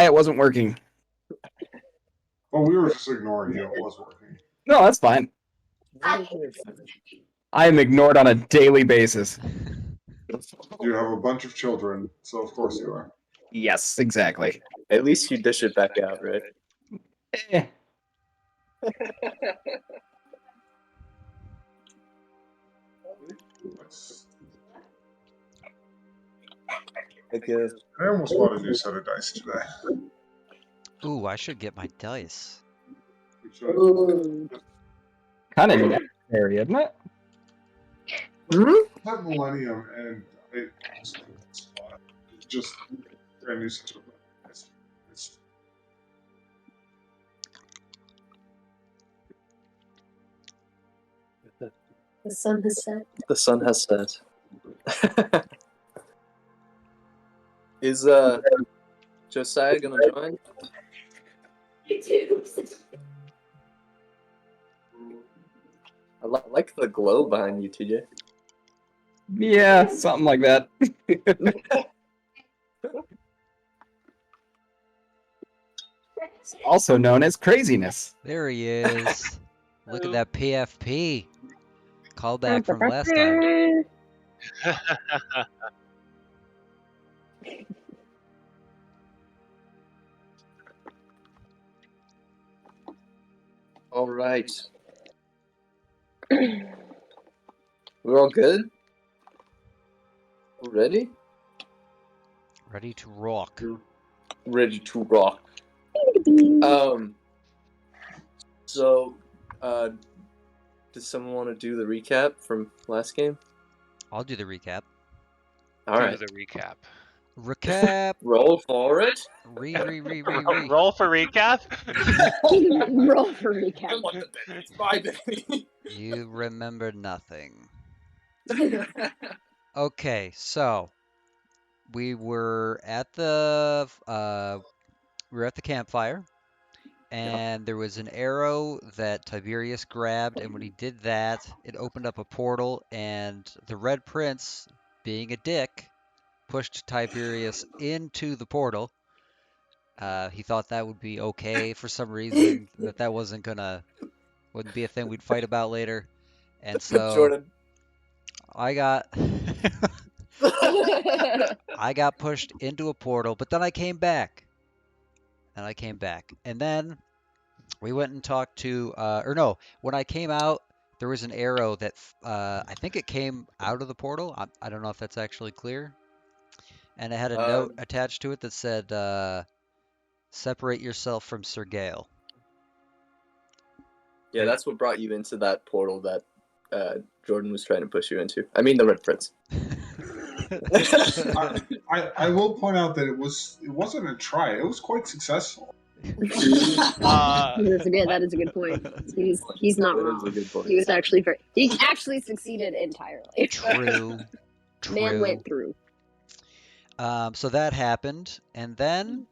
it wasn't working. Well, we were just ignoring you. It was working. No, that's fine. I am ignored on a daily basis. You have a bunch of children, so of course you are. Yes, exactly. At least you dish it back out, right? Eh. I almost bought a new set of dice today. Ooh, I should get my dice. We should Kind of necessary, isn't it? have Millennium and it just brand new set of dice. The sun has set. The sun has set. Is Josiah gonna join? I like the glow behind you, TJ. Yeah, something like that. It's also known as craziness. There he is. Look at that PFP. Callback from last time. All right. We're all good? Ready? Ready to rock. Ready to rock. So, does someone want to do the recap from last game? I'll do the recap. All right. Do the recap. Recap. Roll for it. Re. Roll for recap. Roll for recap. I want the Benny. It's my Benny. You remember nothing. Okay, so we were at the campfire, and there was an arrow that Tiberius grabbed, and when he did that, it opened up a portal, and the Red Prince, being a dick, pushed Tiberius into the portal. He thought that would be okay for some reason, that wouldn't be a thing we'd fight about later. And so Jordan. I got I got pushed into a portal, but then I came back. And then we went and talked to when I came out, there was an arrow that I think it came out of the portal. I don't know if that's actually clear. And it had a note attached to it that said, separate yourself from Sir Gale. Yeah, that's what brought you into that portal that Jordan was trying to push you into. I mean, the Red Prince. I will point out that it wasn't a try. It was quite successful. That is a good point. He's not That wrong. is a good point. He actually succeeded entirely. True. Man went through. So that happened, and then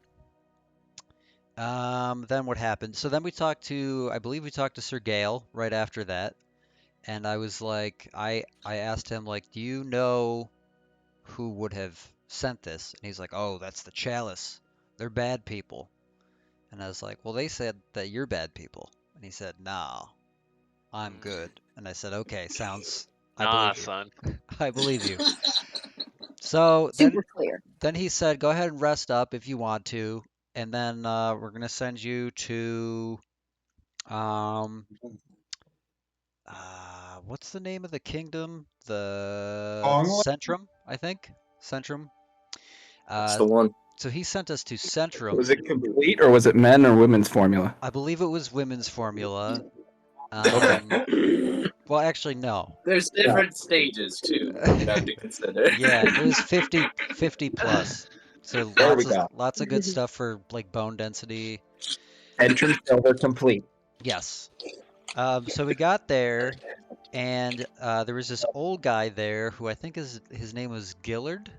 what happened? So then I believe we talked to Sir Gale right after that, and I was like, I asked him, like, do you know who would have sent this? And he's like, oh, that's the Chalice. They're bad people. And I was like, well, they said that you're bad people. And he said, no, I'm good. And I said, okay, sounds. Nah, son. I believe you. So Super clear. Then he said, go ahead and rest up if you want to, and then we're gonna send you to what's the name of the kingdom? The Centrum, I think. Centrum. That's the one. So he sent us to Centrum. Was it complete or was it men or women's formula? I believe it was women's formula. Well, actually, no. There's different stages too that you have to consider. Yeah, it was 50 plus. So lots of good stuff for like bone density. Entrance silver complete. Yes. So we got there, and there was this old guy there who I think his name was Gillard.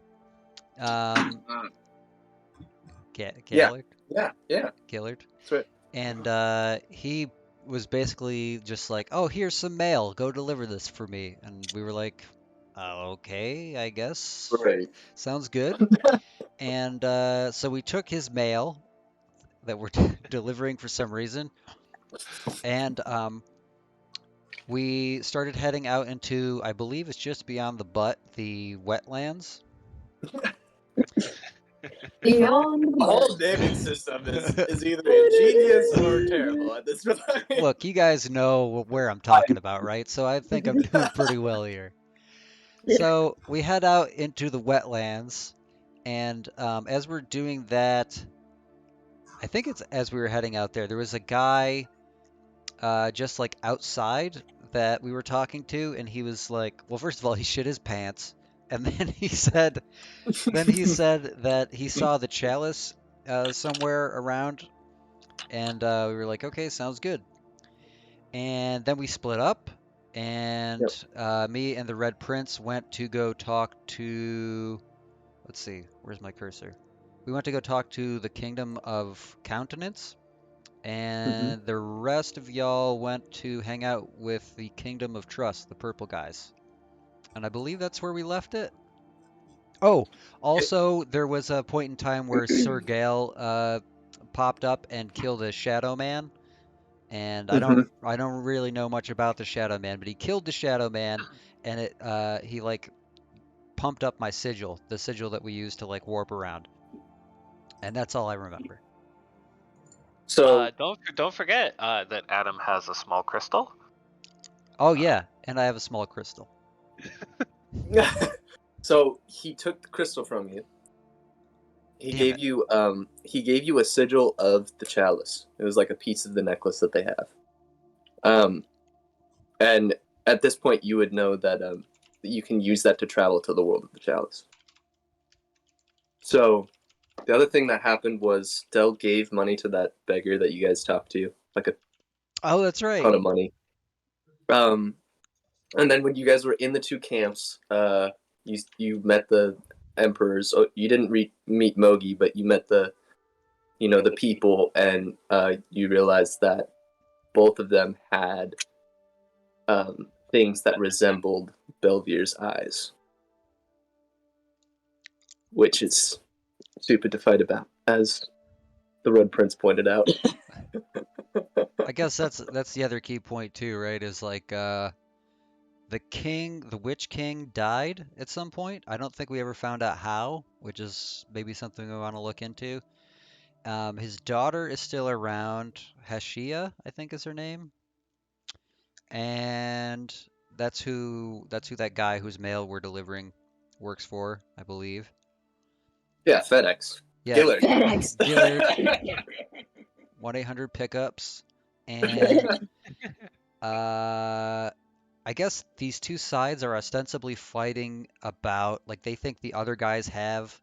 Gillard? Yeah. Gillard. That's right. And he was basically just like, oh, here's some mail. Go deliver this for me. And we were like, okay, I guess. Right. Sounds good. And so we took his mail, that we're delivering for some reason, and we started heading out into, I believe it's just beyond the butt, the wetlands. Beyond the The whole butt. naming system is either ingenious or terrible at this point. Look, you guys know where I'm talking about, right? So I think I'm doing pretty well here. So we head out into the wetlands, and as we're doing that, I think it's as we were heading out there, there was a guy just like outside that we were talking to, and he was like, well, first of all, he shit his pants, and then he said that he saw the chalice somewhere around, and we were like, okay, sounds good. And then we split up, and Yep. me and the Red Prince went to go talk to. Let's see, where's my cursor? We went to go talk to the Kingdom of Countenance, and the rest of y'all went to hang out with the Kingdom of Trust, the purple guys. And I believe that's where we left it. Oh, also, there was a point in time where Sir Gale popped up and killed a Shadow Man. And I don't really know much about the Shadow Man, but he killed the Shadow Man, and he like pumped up my sigil, the sigil that we use to like warp around. And that's all I remember. So Don't forget that Adam has a small crystal. Oh yeah, and I have a small crystal. so he took the crystal from you. He Damn gave it. you a sigil of the chalice. It was like a piece of the necklace that they have. And at this point you would know that you can use that to travel to the world of the chalice. So the other thing that happened was Del gave money to that beggar that you guys talked to, like a Oh, that's right. ton of money. And then when you guys were in the two camps, you met the emperors. Oh, you didn't meet Mogi, but you met the people, and you realized that both of them had things that resembled Belvier's eyes, which is stupid to fight about, as the Red Prince pointed out. I guess that's the other key point too, right? Is like the Witch King died at some point. I don't think we ever found out how, which is maybe something we want to look into. His daughter is still around, Hashia, I think is her name, and that's who that guy whose mail we're delivering works for, I believe. Yeah, FedEx. Yeah, Gillard. FedEx. Gillard, 1-800 pickups, and I guess these two sides are ostensibly fighting about, like, they think the other guys have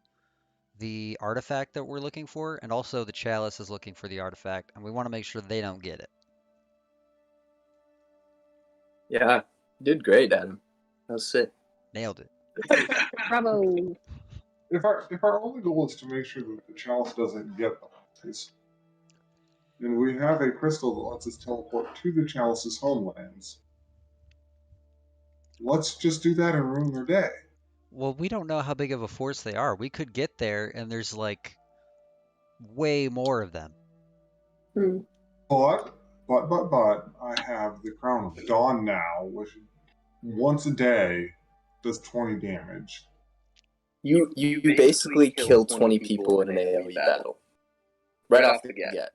the artifact that we're looking for, and also the Chalice is looking for the artifact, and we want to make sure they don't get it. Yeah, you did great, Adam. That was sick. Nailed it. Bravo. If our only goal is to make sure that the chalice doesn't get us, then we have a crystal that lets us teleport to the chalice's homelands. Let's just do that and ruin their day. Well, we don't know how big of a force they are. We could get there, and there's like way more of them. But, I have the Crown of Dawn now, which once a day does 20 damage. You basically killed 20 people in an AoE battle. Right off the get.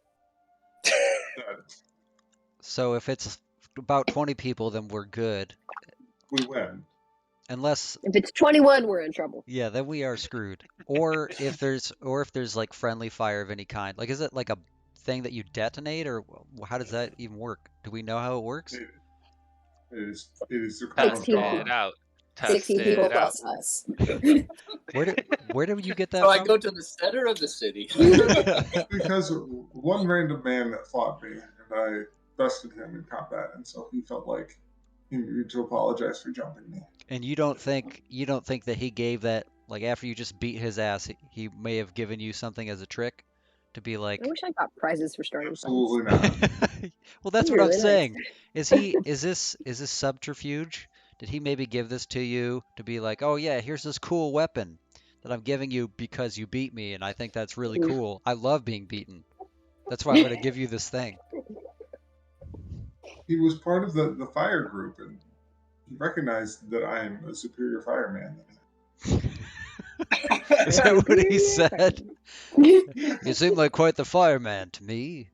So if it's about 20 people, then we're good. We win. Unless, If it's 21, we're in trouble. yeah, then we are screwed. Or if there's like friendly fire of any kind. Like, is it like a thing that you detonate, or how does that even work? Do we know how it works? It is the Crown of 16 Dawn. It out. 60 Test people it out. plus us. Where do you get that So I from? go to the center of the city. Because one random man that fought me, and I bested him in combat, and so he felt like he needed to apologize for jumping me. And you don't think that he gave that, like, after you just beat his ass, he may have given you something as a trick to be like, I wish I got prizes for starting Absolutely fights. not. well, that's That'd what be I'm really nice. saying. Is this subterfuge? Did he maybe give this to you to be like, oh yeah, here's this cool weapon that I'm giving you because you beat me, and I think that's really cool. I love being beaten. That's why I'm going to give you this thing. He was part of the fire group, and he recognized that I am a superior fireman. Is that what he said? Fireman. You seem like quite the fireman to me.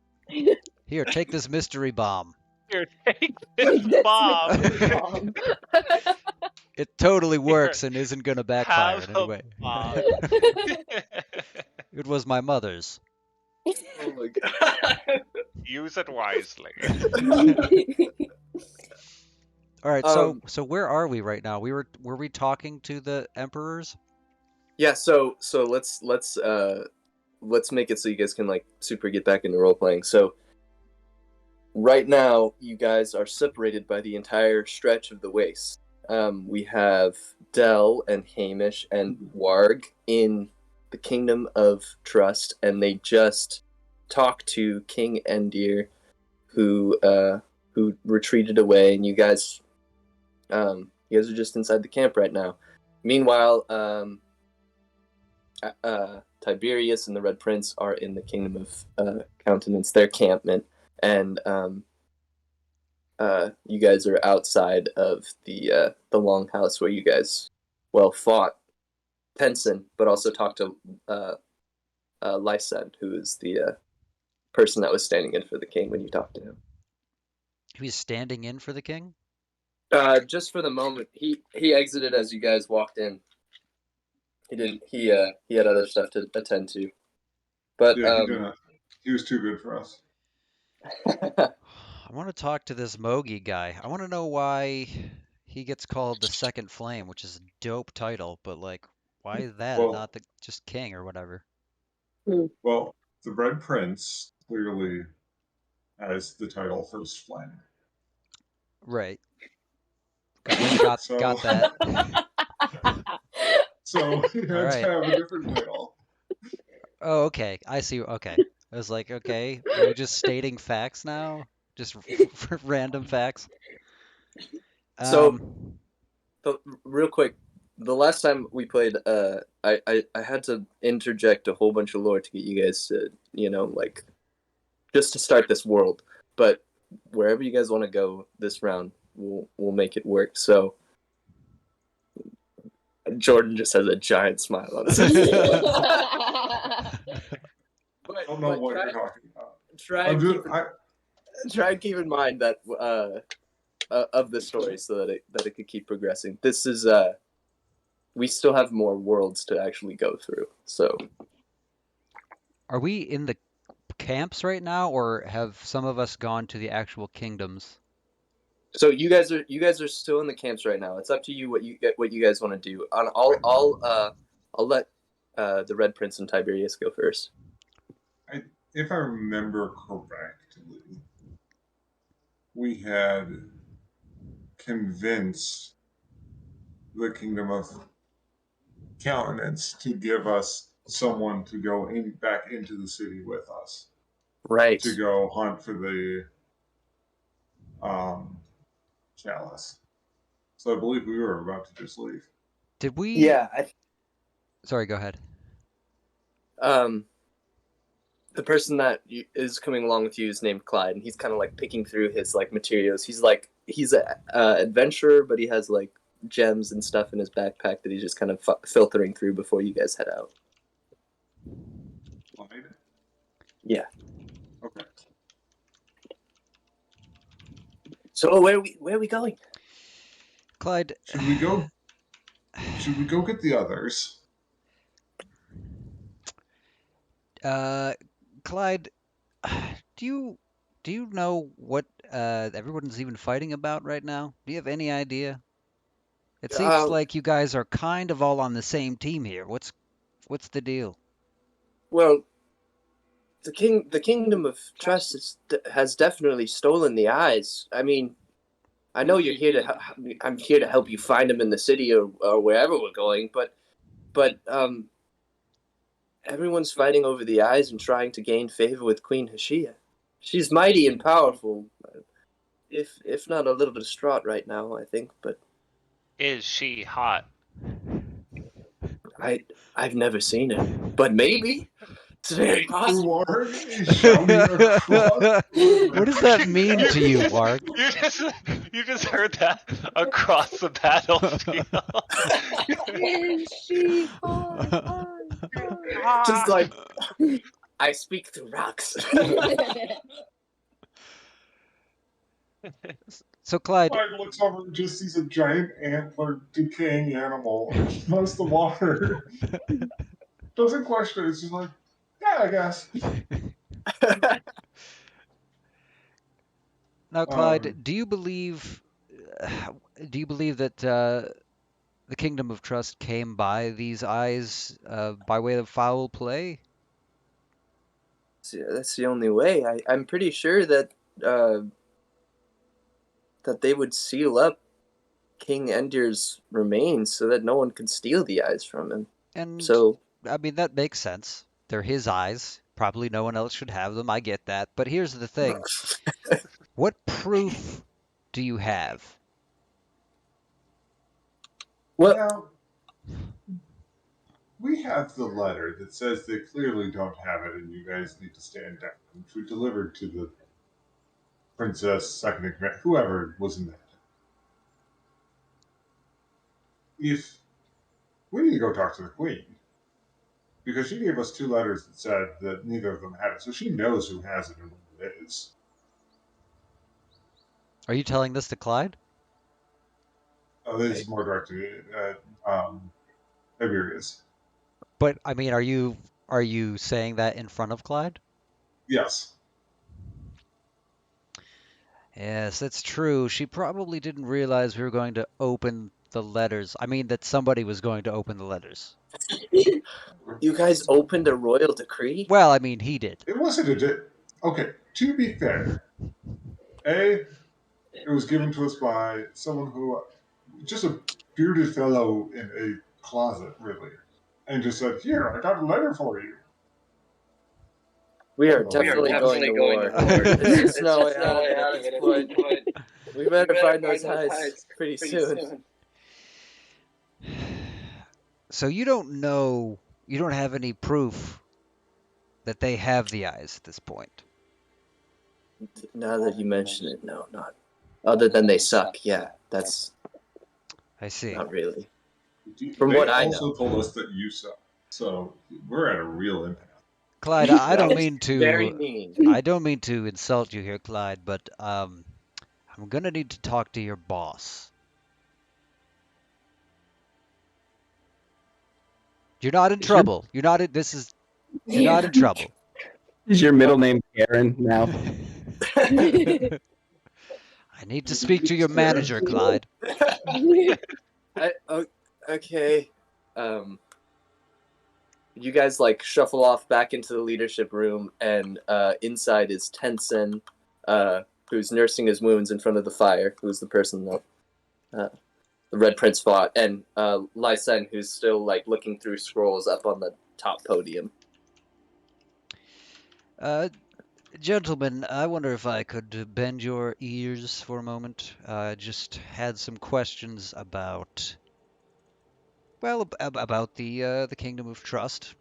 Here, take this mystery bomb. Here, take this bomb. Bomb. It totally Here, works and isn't going to backfire have in a any way. bomb. It was my mother's. Oh my god. Use it wisely. All right, so Um, where are we right now? Were we talking to the emperors? Yeah, so let's make it so you guys can like super get back into role playing. So right now you guys are separated by the entire stretch of the waste. We have Dell and Hamish and Warg in the Kingdom of Trust, and they just talked to King Endir, who retreated away, and you guys are just inside the camp right now. Meanwhile, Tiberius and the Red Prince are in the Kingdom of Countenance, their campment, and you guys are outside of the longhouse where you guys fought Penson, but also talked to Lysen, who is the person that was standing in for the king when you talked to him. He was standing in for the king? Just for the moment, he exited as you guys walked in. He didn't. He had other stuff to attend to. But Yeah, he didn't. He was too good for us. I want to talk to this Mogi guy. I want to know why he gets called the Second Flame, which is a dope title, but like, why is that and Well- not the just king or whatever? Well, the Red Prince clearly has the title First Flame. Right. Got So- got that. So he had Alright. to have a different title. Oh, okay. I see. Okay. I was like, okay, are we just stating facts now? Just random facts. So- But real quick, the last time we played, I had to interject a whole bunch of lore to get you guys to, like, just to start this world. But wherever you guys want to go this round, we'll make it work. So Jordan just has a giant smile on his face. I don't know what you're talking about. Try and keep in mind that of the story, so that it could keep progressing. This is we still have more worlds to actually go through. So Are we in the camps right now, or have some of us gone to the actual kingdoms? so you guys are still in the camps right now. It's up to you what you guys want to do. I'll let the Red Prince and Tiberius go first. If I remember correctly, we had convinced the Kingdom of Countenance to give us someone to go back into the city with us, Right. to go hunt for the chalice. So I believe we were about to just leave. Did we? Yeah. Sorry, go ahead. The person that is coming along with you is named Clyde, and he's kind of like picking through his like materials. He's a adventurer, but he has like gems and stuff in his backpack that he's just kind of filtering through before you guys head out. Clyde? Yeah. Okay. So where are we going? Clyde, Should we go get the others? Clyde, do you know what everyone's even fighting about right now? Do you have any idea? It seems like you guys are kind of all on the same team here. What's the deal? Well, the Kingdom of Trust has definitely stolen the eyes. I mean, I know you're here to. I'm here to help you find them in the city or wherever we're going, but everyone's fighting over the eyes and trying to gain favor with Queen Hashia. She's mighty and powerful, if not a little distraught right now, I think. But Is she hot? I've never seen her, but maybe. It's very possible. Warg is shouting across. What does that mean to you, Warg? You just heard that across the battlefield. Is she far, far, far? Just like I speak through rocks. So, Clyde, Clyde looks over and just sees a giant antler decaying animal across the water. Doesn't question it. It's just like, yeah, I guess. now, Clyde, Um, do you believe that the Kingdom of Trust came by these eyes by way of foul play? That's the only way. I'm pretty sure that that they would seal up King Endir's remains so that no one could steal the eyes from him. And So I mean, that makes sense. They're his eyes. Probably no one else should have them. I get that. But here's the thing. What proof do you have? well, now, we have the letter that says they clearly don't have it and you guys need to stand down, which we delivered to the princess, second in command, whoever was in that. If we need to go talk to the queen, because she gave us 2 letters that said that neither of them had it, so she knows who has it and what it is. Are you telling this to Clyde? Oh, this is more directed at Tiberius. But I mean, are you saying that in front of Clyde? Yes. Yes, that's true. She probably didn't realize we were going to open the letters. I mean, that somebody was going to open the letters. you guys opened a royal decree? Well, I mean, he did. It wasn't a. Okay, to be fair, it was given to us by someone who, just a bearded fellow in a closet, really, and just said, "Here, I got a letter for you." We are Oh. definitely going to war. It's no way out of it at this point. We better find those eyes pretty soon. So you don't know, you don't have any proof that they have the eyes at this point. Now that you mention it, no, not. Other than they suck, yeah, that's I see. not really. From what I also know. told us that you suck, so we're at a real impasse. Clyde, I That don't is mean very to mean. I don't mean to insult you here, Clyde, but I'm gonna need to talk to your boss. You're not in Is your- trouble. You're not in you're not in trouble. Is your middle name Karen now? I need to speak to your manager, Clyde. Okay. You guys like shuffle off back into the leadership room, and inside is Tensen, who's nursing his wounds in front of the fire, who's the person that the Red Prince fought, and Lysen, who's still like looking through scrolls up on the top podium. Gentlemen, I wonder if I could bend your ears for a moment. I just had some questions about, well, about the Kingdom of Trust.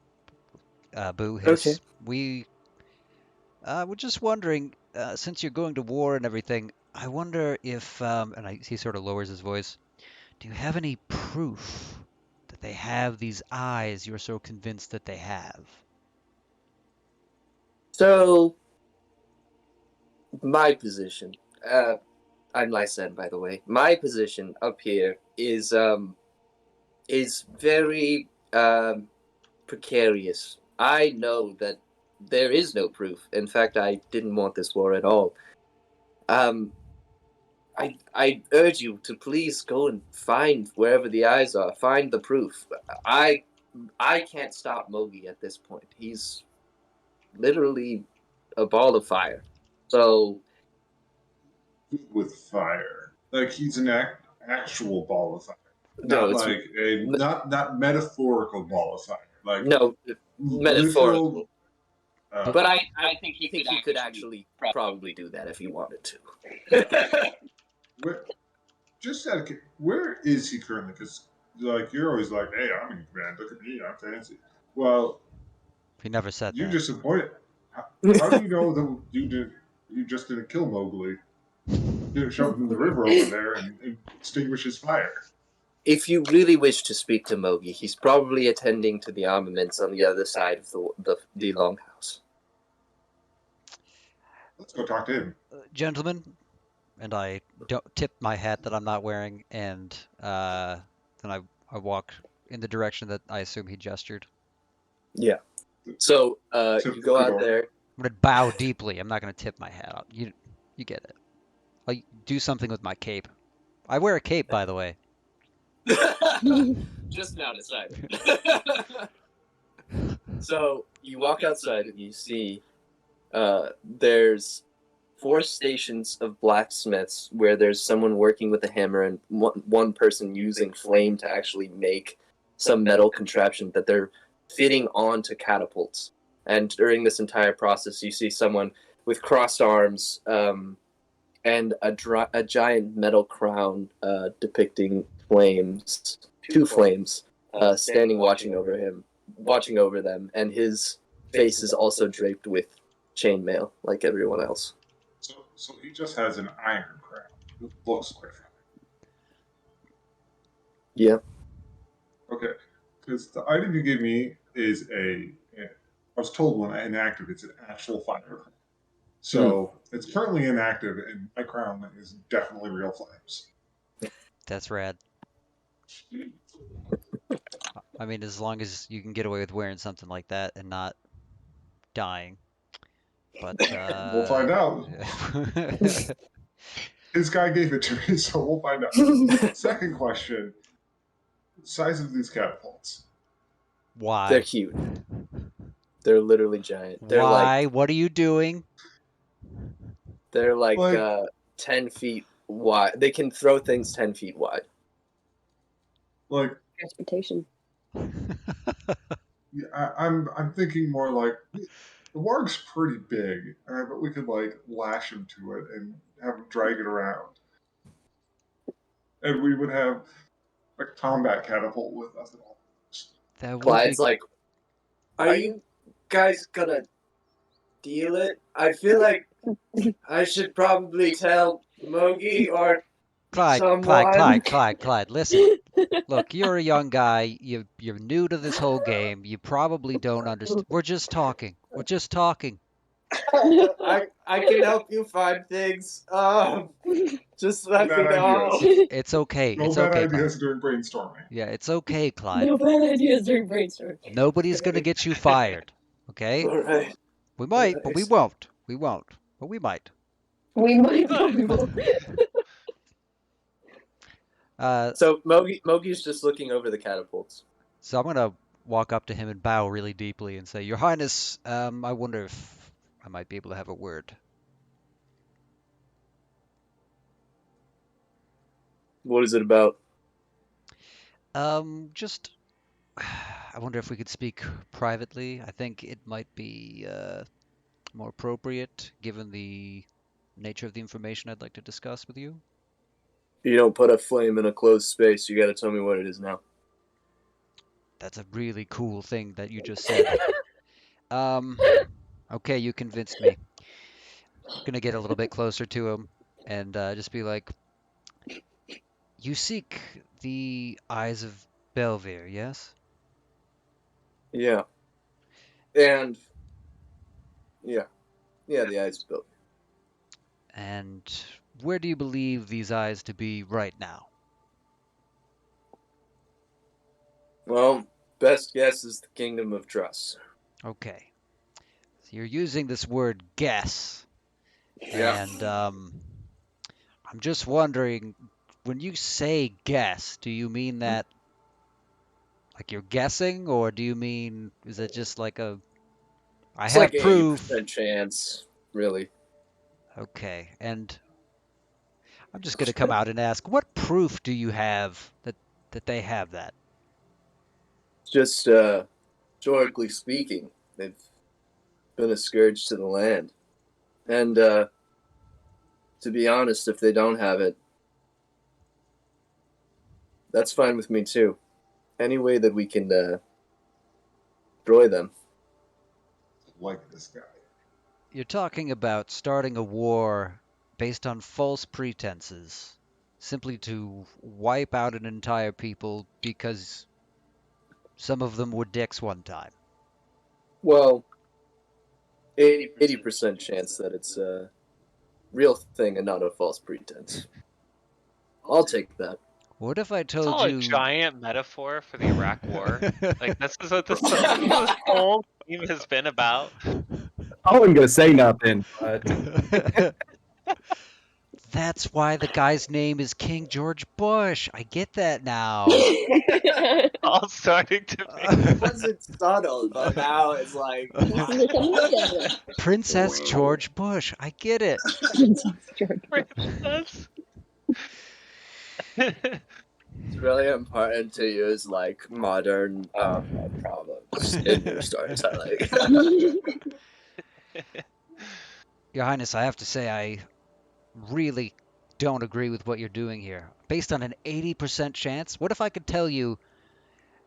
Boo hiss. We were just wondering, since you're going to war and everything, I wonder if, he sort of lowers his voice. Do you have any proof that they have these eyes you're so convinced that they have? So, my position, I'm Lysen, by the way. My position up here is very precarious. I know that there is no proof. In fact, I didn't want this war at all. I urge you to please go and find wherever the eyes are. Find the proof. I can't stop Mogi at this point. He's literally a ball of fire. So With fire, like he's an actual ball of fire, no, not it's like a not metaphorical ball of fire, like no metaphorical. literal. But I think he could actually probably do that if he wanted to. Where, just out of, where is he currently? Because like you're always like, hey, I'm in command. Look at me, I'm fancy. Well, He never said You that. disappointed. How do you know that you just didn't kill Mowgli? Didn't shove him in the river over there and extinguish his fire. If you really wish to speak to Mogi, he's probably attending to the armaments on the other side of the longhouse. Let's go talk to him. Gentlemen, and I don't tip my hat that I'm not wearing, and then I walk in the direction that I assume he gestured. Yeah. So Tip you go the out door. there. I'm gonna bow deeply. I'm not gonna tip my hat. You get it. I'll do something with my cape. I wear a cape, by the way. Just not outside. So you walk outside and you see there's 4 stations of blacksmiths where there's someone working with a hammer and one person using flame to actually make some metal contraption that they're fitting onto catapults. And during this entire process, you see someone with crossed arms and a giant metal crown depicting flames, 2 flames, standing watching over them, and his face is also draped with chainmail like everyone else. So he just has an iron crown. It looks quite funny. Yeah. Okay, because the item you gave me is I was told when inactive, it's an actual fire. So it's currently inactive, and my crown is definitely real flames. That's rad. I mean, as long as you can get away with wearing something like that and not dying. But We'll find out. This guy gave it to me, so we'll find out. Second question: size of these catapults. They're Why? huge. They're literally giant. Why? What are you doing? They're like Like- 10 feet wide. They can throw things 10 feet wide. Like Transportation. I'm thinking more like the warg's pretty big, but we could like lash him to it and have him drag it around, and we would have a combat catapult with us at all. That would Clyde's be like, are you guys gonna deal it? I feel like I should probably tell Mogi or Clyde. Listen, look, you're a young guy. You're new to this whole game. You probably don't understand. We're just talking. I can help you find things. Just let me Bad know. ideas. It's okay. No It's bad okay, Clyde. ideas during brainstorming. Yeah, it's okay, Clyde. No bad ideas during brainstorm. Nobody's gonna get you fired. Okay? All right. We might, but we won't. We won't, but we might. We might, but we won't. So Mogi's just looking over the catapults. So I'm gonna walk up to him and bow really deeply and say, Your Highness, I wonder if I might be able to have a word. What is it about? Just, I wonder if we could speak privately. I think it might be more appropriate given the nature of the information I'd like to discuss with you. You don't put a flame in a closed space. You got to tell me what it is now. That's a really cool thing that you just said. Okay, you convinced me. I'm gonna get a little bit closer to him and just be like, You seek the eyes of Belvere, yes? Yeah. And yeah, the eyes built. And where do you believe these eyes to be right now? Well, best guess is the kingdom of trust. Okay. So you're using this word guess. Yeah. And I'm just wondering, when you say guess, do you mean that like you're guessing, or do you mean is it just like I It's have like proof? 80% chance, really. Okay, and I'm just gonna come out and ask, what proof do you have that they have that? Just historically speaking, they've been a scourge to the land. And to be honest, if they don't have it, that's fine with me too. Any way that we can destroy them. like this guy. You're talking about starting a war based on false pretenses, simply to wipe out an entire people because some of them were dicks one time. Well, 80% chance that it's a real thing and not a false pretense. I'll take that. What if I It's told all you? a giant metaphor for the Iraq War. Like this is what this whole theme has been about. I wasn't gonna say nothing, but That's why the guy's name is King George Bush. I get that now. All starting to be. It wasn't subtle, but now it's like. Princess George Bush. I get it. Princess. It's really important to use like modern problems in your storytelling. Your Highness, I have to say I really don't agree with what you're doing here. Based on an 80% chance, what if I could tell you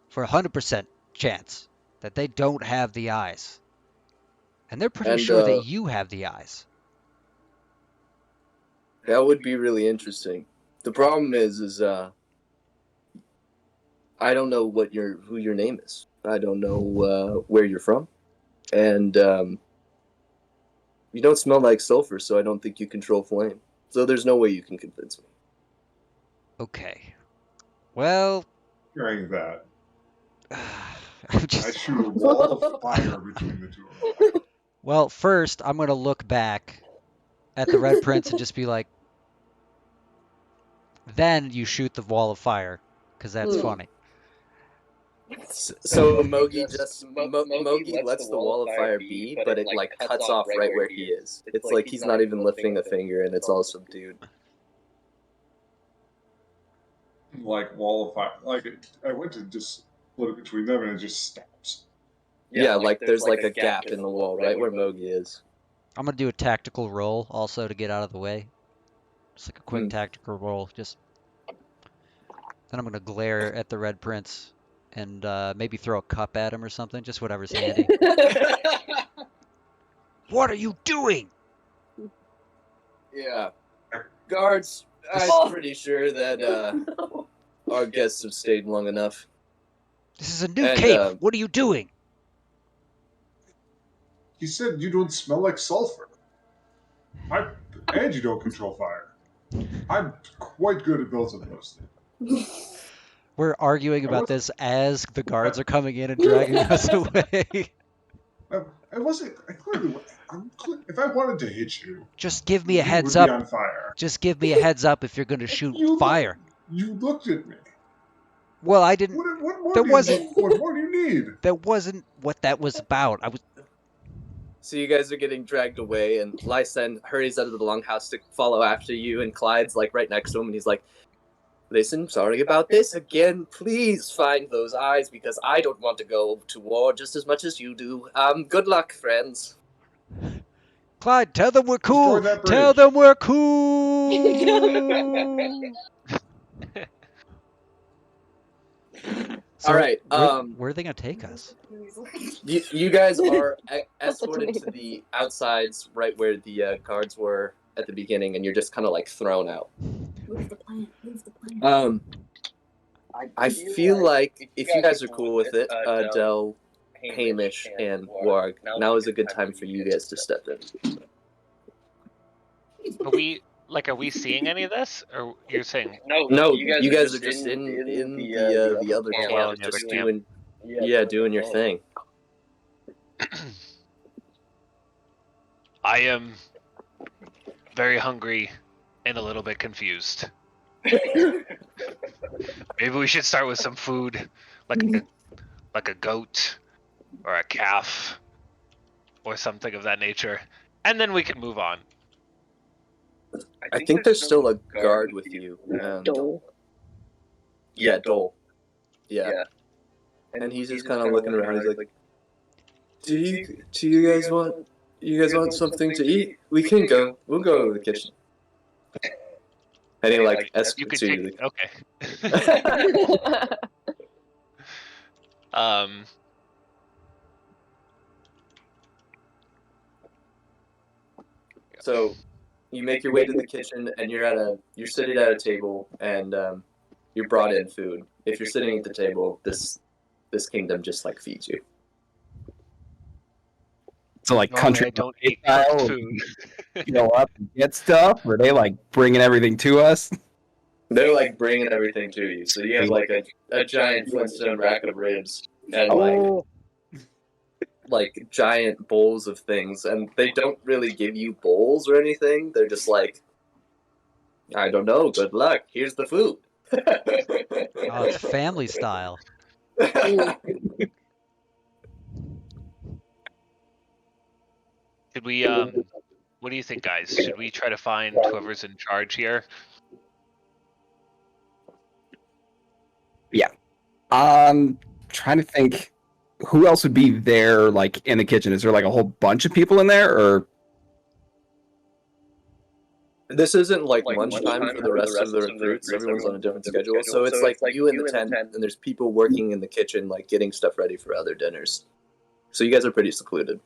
for a 100% chance that they don't have the eyes? And they're pretty And, sure that you have the eyes. That would be really interesting. The problem is I don't know who your name is. I don't know where you're from, and you don't smell like sulfur, so I don't think you control flame. So there's no way you can convince me. Okay. Well, Hearing that, I'm I just. shoot a wall of fire between the two of them. Well, first, I'm going to look back at the Red Prince and just be like, then you shoot the wall of fire, because that's funny. So Mogi Mogi lets the wall of fire be, but it like cuts off right where he is. It's like he's not even lifting a finger, and it's all subdued. Like wall of fire. Like I went to just split it between them, and it just stops. Yeah, like there's like a gap in the wall right where Mogi is. I'm going to do a tactical roll also to get out of the way. Just like a quick tactical roll. Just. Then I'm going to glare at the Red Prince and maybe throw a cup at him or something. Just whatever's handy. What are you doing? Yeah. Guards, I'm pretty sure that our guests have stayed long enough. This is a new And, cape. What are you doing? He said you don't smell like sulfur. And you don't control fire. I'm quite good at both of those things. We're arguing about this as the guards are coming in and dragging us away. I wasn't. I clearly. If I wanted to hit you, Just give me a you heads would be up. on fire. Just give me a heads up if you're going to shoot fire. You looked at me. Well, I didn't. What more There do wasn't. What more do you need? That wasn't what that was about. I was. So you guys are getting dragged away, and Lysen hurries out of the longhouse to follow after you, and Clyde's like right next to him, and he's like, "Listen, sorry about this again. Please find those eyes because I don't want to go to war just as much as you do. Good luck, friends." Clyde, tell them we're cool. Destroy that Tell bridge. them we're cool. So, All right. Where are they gonna take us? You guys are escorted to the outsides, right where the guards were at the beginning, and you're just kind of like thrown out. What's the plan? What's the plan? I feel like if you guys are cool with it, Del, Hamish, and Warg, now is a good time for you guys to step in. Are we seeing any of this? Or you're saying No, you guys are just in the other camp, just doing your thing. I am very hungry and a little bit confused. Maybe we should start with some food, like a goat or a calf or something of that nature, and then we can move on. I think there's still a guard with you. Dole. Yeah, Dole. Yeah. And he's just kind of looking around. He's like, "Do you guys want something to eat? We can go. We'll go to the kitchen." And he like You escorts can you. take. Okay. So you make your way to the kitchen, and you're sitting at a table, and you're brought in food. If you're sitting at the table, this kingdom just like feeds you. So like Normally, country I don't eat style, cooked food. go up and get stuff, or they like bringing everything to us. They're like bringing everything to you. So you have like a giant Flintstone rack of ribs and like giant bowls of things, and they don't really give you bowls or anything. They're just like, I don't know, good luck. Here's the food. Oh, it's family style. Should we what do you think, guys? Should we try to find whoever's in charge here? Trying to think who else would be there, like in the kitchen. Is there like a whole bunch of people in there, or This isn't like lunchtime for the rest of the recruits. Everyone's on a different schedule. So it's like you in the tent, and there's people working in the kitchen, like getting stuff ready for other dinners. So you guys are pretty secluded.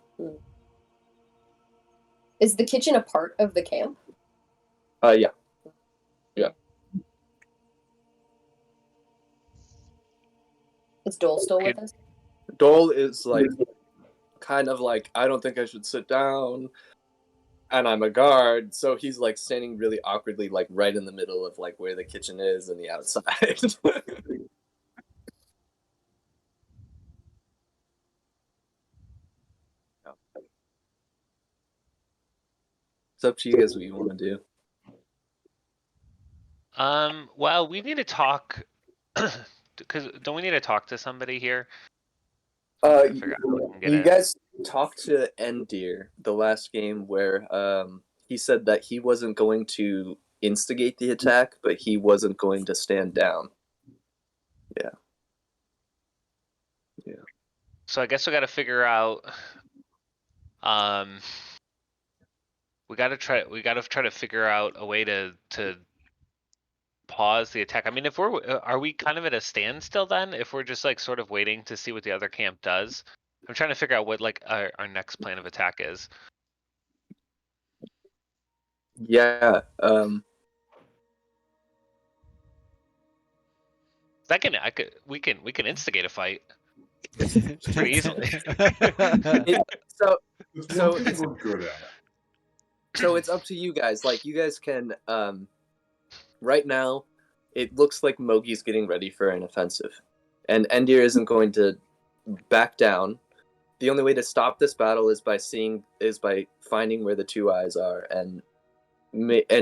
Is the kitchen a part of the camp? Yeah. Is Dole still with us? Dole is like kind of like, I don't think I should sit down, and I'm a guard, so he's like standing really awkwardly, like right in the middle of like where the kitchen is and the outside. It's up to you guys what you want to do. Well, we need to talk because don't we need to talk to somebody here? Figure out how we can get You in. guys talked to Endir the last game where he said that he wasn't going to instigate the attack, but he wasn't going to stand down. Yeah. So I guess we got to figure out. We got to try to figure out a way to pause the attack. I mean, if are we kind of at a standstill then? If we're just like sort of waiting to see what the other camp does? I'm trying to figure out what like our next plan of attack is. Yeah. We can instigate a fight pretty easily. So It's So one thing it's- we're good at. so it's up to you guys. Like you guys can right now it looks like Mogi's getting ready for an offensive. And Endir isn't going to back down. The only way to stop this battle is by finding where the two eyes are and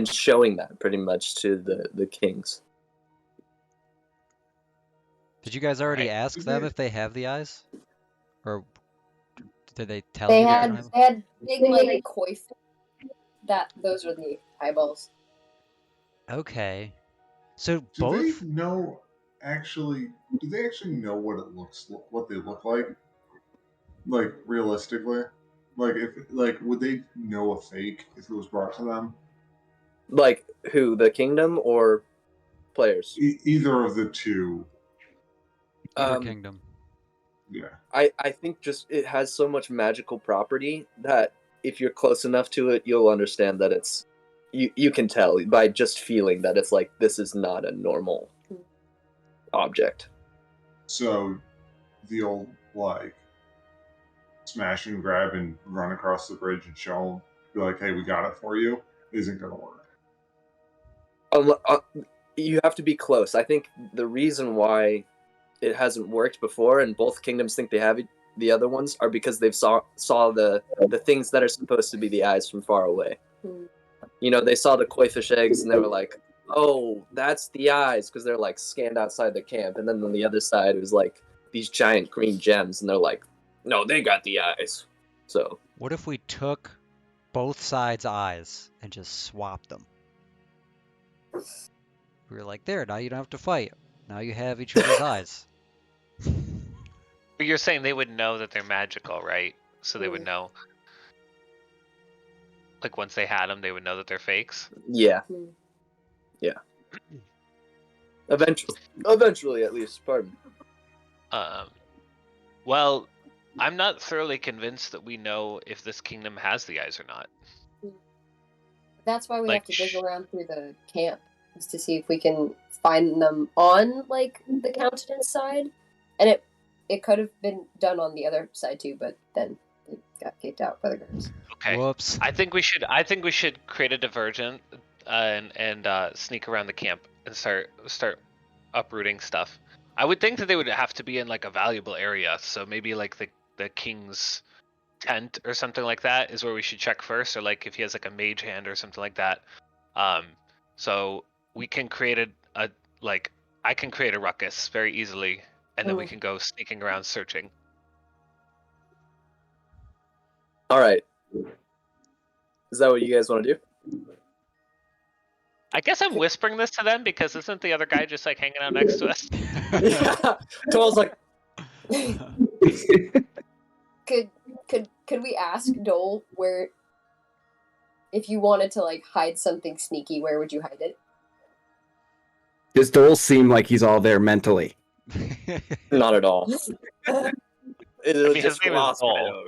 showing that pretty much to the kings. Did you guys already Right. ask them if they have the eyes? Or did they tell They you they had don't have they had big like koi fish. Those are the eyeballs. Okay. So Do both they know actually? Do they actually know what they look like? Like realistically, like if would they know a fake if it was brought to them? Like who? The kingdom or players? Either of the two. either kingdom? Yeah. I think just it has so much magical property that if you're close enough to it, you'll understand that it's you can tell by just feeling that it's like this is not a normal object. So the old like smash and grab and run across the bridge and show them, be like, "Hey, we got it for you," isn't gonna work. You have to be close. I think the reason why it hasn't worked before, and both kingdoms think they have the other ones, are because they've saw the things that are supposed to be the eyes from far away. You know, they saw the koi fish eggs and they were like, "Oh, that's the eyes," because they're like scanned outside the camp, and then on the other side it was like these giant green gems, and they're like, "No, they got the eyes." So What if we took both sides' eyes and just swapped them? We were like, there, now you don't have to fight. Now you have each other's eyes. But you're saying they would know that they're magical, right? So they would know. Like once they had them, they would know that they're fakes. yeah, eventually, at least. Pardon. Well, I'm not thoroughly convinced that we know if this kingdom has the eyes or not. That's why we Like, have to dig around through the camp, is to see if we can find them on like the countenance side, and it could have been done on the other side too, but then it got kicked out by the guards. Okay. Whoops. I think we should create a divergent and sneak around the camp and start uprooting stuff. I would think that they would have to be in like a valuable area, so maybe like the king's tent or something like that is where we should check first, or like if he has like a mage hand or something like that. So we can create a like I can create a ruckus very easily, and then we can go sneaking around searching. All right. Is that what you guys want to do? I guess I'm whispering this to them because isn't the other guy just like hanging out next to us? Yeah. Toal's like, Could we ask Dole where, if you wanted to like hide something sneaky, where would you hide it? Does Dole seem like he's all there mentally? not at all. It'll mean, just his name is gloss right Dole.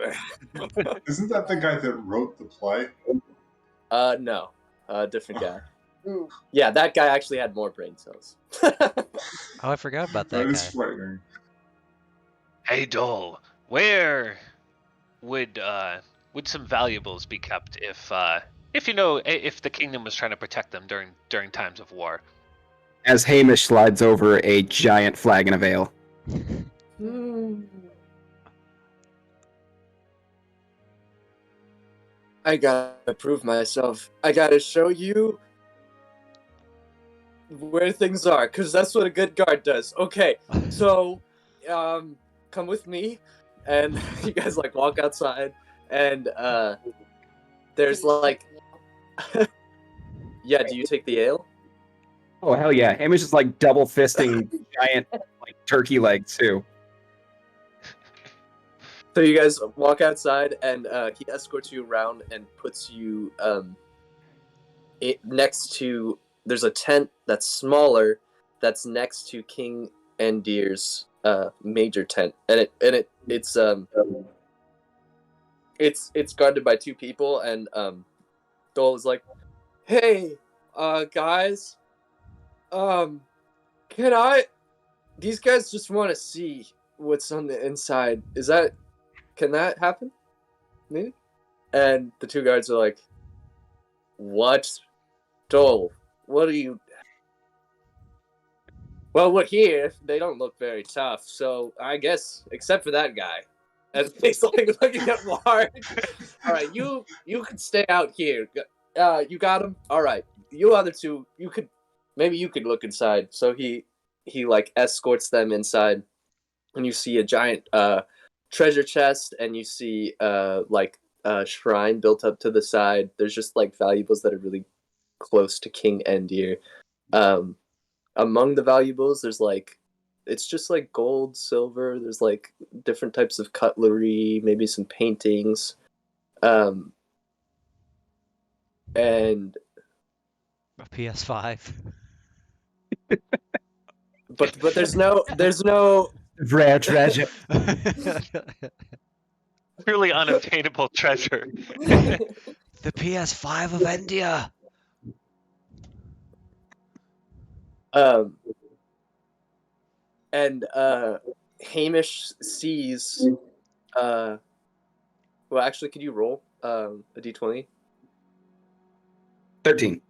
over. Isn't that the guy that wrote the play? No. Different guy. Ooh. Yeah, that guy actually had more brain cells. Oh, I forgot about that That guy. is frightening. Hey Dole, where would some valuables be kept if you know if the kingdom was trying to protect them during times of war? As Hamish slides over a giant flagon of ale. I gotta prove myself. I gotta show you where things are, because that's what a good guard does. Okay, so, come with me, and you guys, like, walk outside, and, there's, like... Yeah, do you take the ale? Oh hell yeah! Hamish is like double fisting giant like turkey legs too. So you guys walk outside, and he escorts you around and puts you next to. There's a tent that's smaller that's next to King Endir's major tent, and it's guarded by two people, and Dole is like, "Hey, guys, can I? These guys just want to see what's on the inside. Can that happen? Maybe?" And the two guards are like, "What? Dole, what are you..." "Well, we're here. They don't look very tough, so I guess, except for that guy." And he's like looking at Mark. "All right, you can stay out here. You got him? All right. You other two, maybe you could look inside." So he like escorts them inside, and you see a giant treasure chest, and you see like a shrine built up to the side. There's just like valuables that are really close to King Endir. Among the valuables, there's like, it's just like gold, silver. There's like different types of cutlery, maybe some paintings, and A PS5. but there's no Rare treasure. Truly unobtainable treasure. The PS5 of India. And Hamish sees well, actually, could you roll a d20? 13.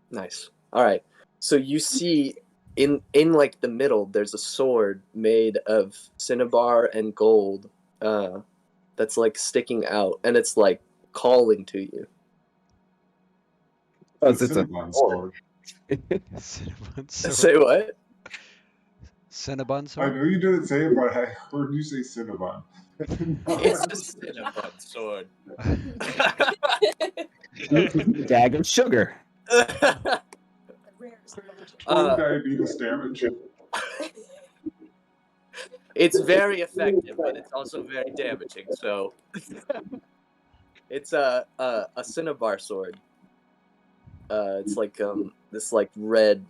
Nice. All right. So you see in like the middle, there's a sword made of cinnabar and gold that's like sticking out, and it's like calling to you. Oh, It's it's a Cinnabon sword. Cinnabon sword. Say what? Cinnabon I sword. know you didn't say it, but I heard you say Cinnabon. It's a cinnamon sword. Dag of sugar. Diabetes damage. It's very effective, but it's also very damaging. So it's a cinnabar sword. It's like this like red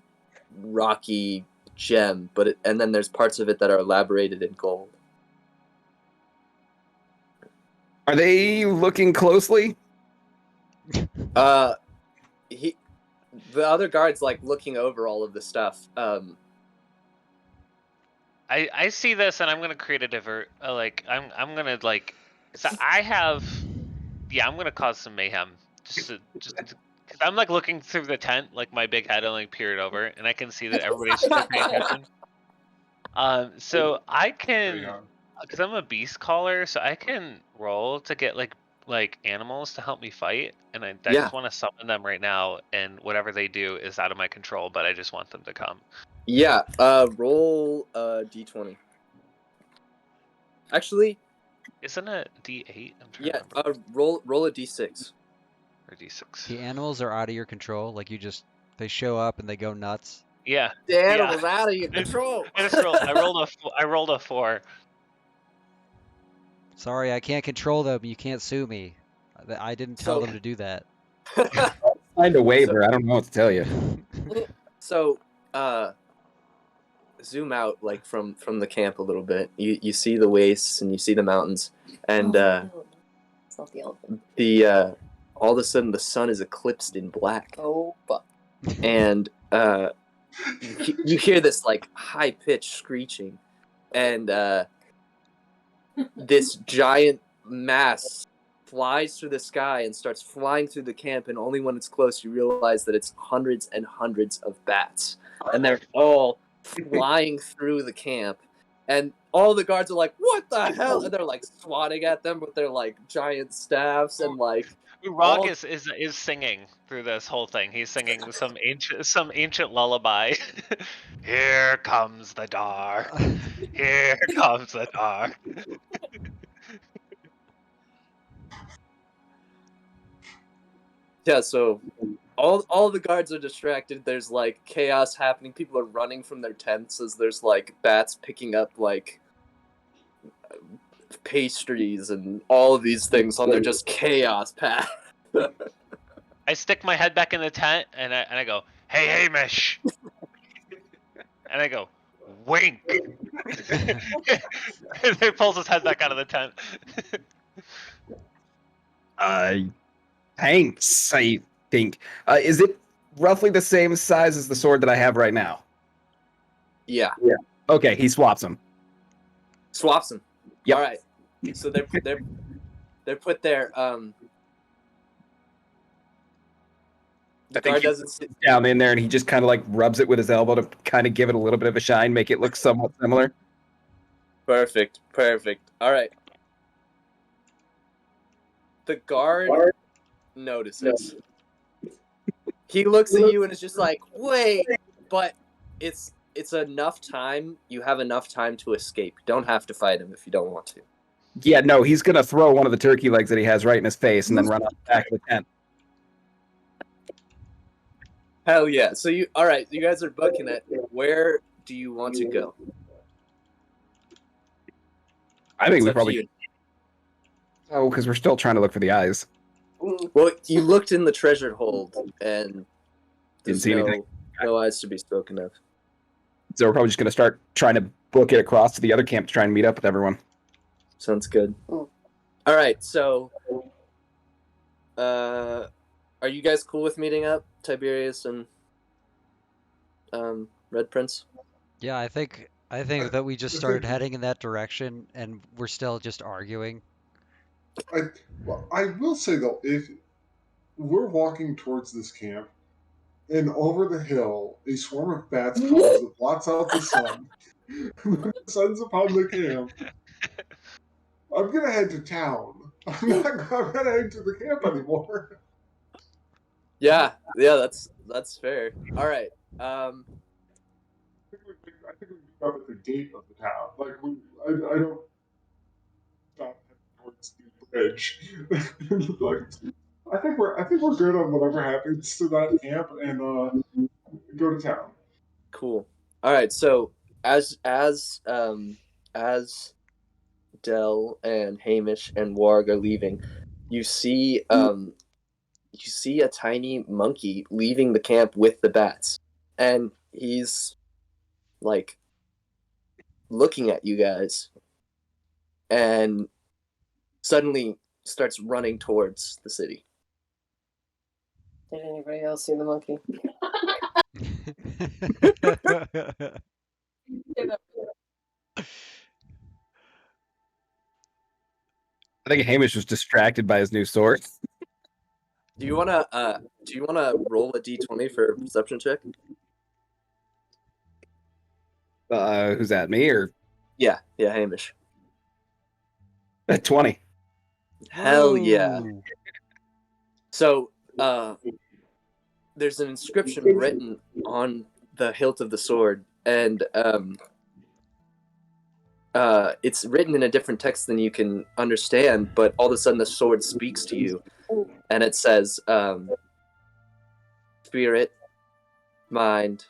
rocky gem, and then there's parts of it that are elaborated in gold. Are they looking closely? the other guard's like looking over all of the stuff. I see this and I'm gonna create a I'm gonna like, so I have, yeah, I'm gonna cause some mayhem cause I'm like looking through the tent, like my big head, and like peered over, and I can see that everybody's super paying attention. So I can, Yeah. cause I'm a beast caller, so I can roll to get like animals to help me fight, and I Yeah. just want to summon them right now, and whatever they do is out of my control, but I just want them to come. Yeah. Roll d20. Actually, Isn't it D8? I'm trying yeah. to remember. Roll a d6. Or D6. The animals are out of your control. Like they show up and they go nuts. Yeah. The animal's out of your control. I rolled a 4. Sorry, I can't control them. You can't sue me. I didn't tell So- them to do that. Signed a waiver. I don't know what to tell you. So, zoom out like from the camp a little bit. You see the wastes and you see the mountains, and No, it's not the elephant. all of a sudden the sun is eclipsed in black, Oh, fuck. and you hear this like high pitched screeching, and this giant mass flies through the sky and starts flying through the camp, and only when it's close you realize that it's hundreds and hundreds of bats, and they're all flying through the camp, and all the guards are like, what the hell, and they're like swatting at them with their like giant staffs, and like Rog is singing through this whole thing. He's singing some ancient lullaby. Here comes the dark. Here comes the dark. yeah, so all the guards are distracted. There's like chaos happening. People are running from their tents as there's like bats picking up like pastries and all of these things on their just chaos path. I stick my head back in the tent and I go, hey Hamish, and I go, wink. And he pulls his head back out of the tent. Thanks, I think. Is it roughly the same size as the sword that I have right now? Yeah, Okay, he swaps them. swaps them. Yep. All right, so they're put there. The I think guard he doesn't sit. down in there and he just kind of like rubs it with his elbow to kind of give it a little bit of a shine, make it look somewhat similar. Perfect. All right. The guard notices. He looks at you and is just like, wait, but it's enough time. You have enough time to escape. You don't have to fight him if you don't want to. Yeah, no, he's gonna throw one of the turkey legs that he has right in his face and then run out the back of the tent. Hell yeah. So all right, you guys are booking it. Where do you want to go? I think It's we up to probably you. oh, because we're still trying to look for the eyes. Well, you looked in the treasure hold and there's see anything. no eyes to be spoken of. So we're probably just gonna start trying to book it across to the other camp to try and meet up with everyone. Sounds good. Mm. All right, so are you guys cool with meeting up, Tiberius and Red Prince? Yeah, I think that we just started heading in that direction and we're still just arguing. I will say though, if we're walking towards this camp, and over the hill, a swarm of bats comes that blots out the sun, descends upon the camp, I'm gonna head to town. I'm not gonna head to the camp anymore. Yeah, that's fair. All right. I think we meet up at the gate of the town. Like I don't stop heading towards the bridge. Like, I think we're good on whatever happens to that camp and go to town. Cool. All right. So as Dell and Hamish and Warg are leaving, you see a tiny monkey leaving the camp with the bats, and he's like looking at you guys, and suddenly starts running towards the city. Did anybody else see the monkey? I think Hamish was distracted by his new sword. Do you wanna roll a d20 for a perception check? Who's that? Me or Yeah, Hamish. 20? Hell yeah. Whoa. So, there's an inscription written on the hilt of the sword, and it's written in a different text than you can understand, but all of a sudden the sword speaks to you, and it says, spirit, mind,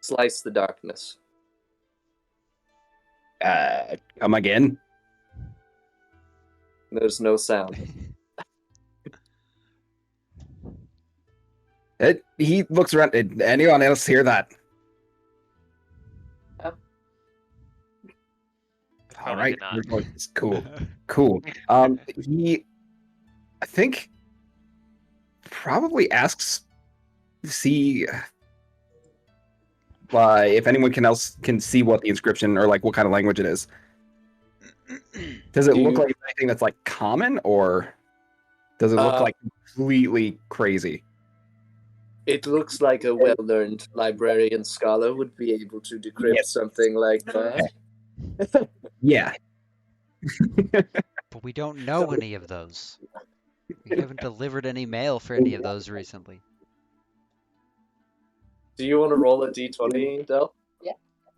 slice the darkness. Come again? There's no sound. He looks around. Did anyone else hear that? Oh. I All probably right, did not. your voice is cool. Cool. He, I think, probably asks to see if anyone can see what the inscription or like what kind of language it is. Does it Do look you- like anything that's like common, or does it look like completely crazy? It looks like a well-learned librarian scholar would be able to decrypt Yes. something like that. Yeah. But we don't know any of those. We haven't delivered any mail for any of those recently. Do you want to roll a d20, Del? I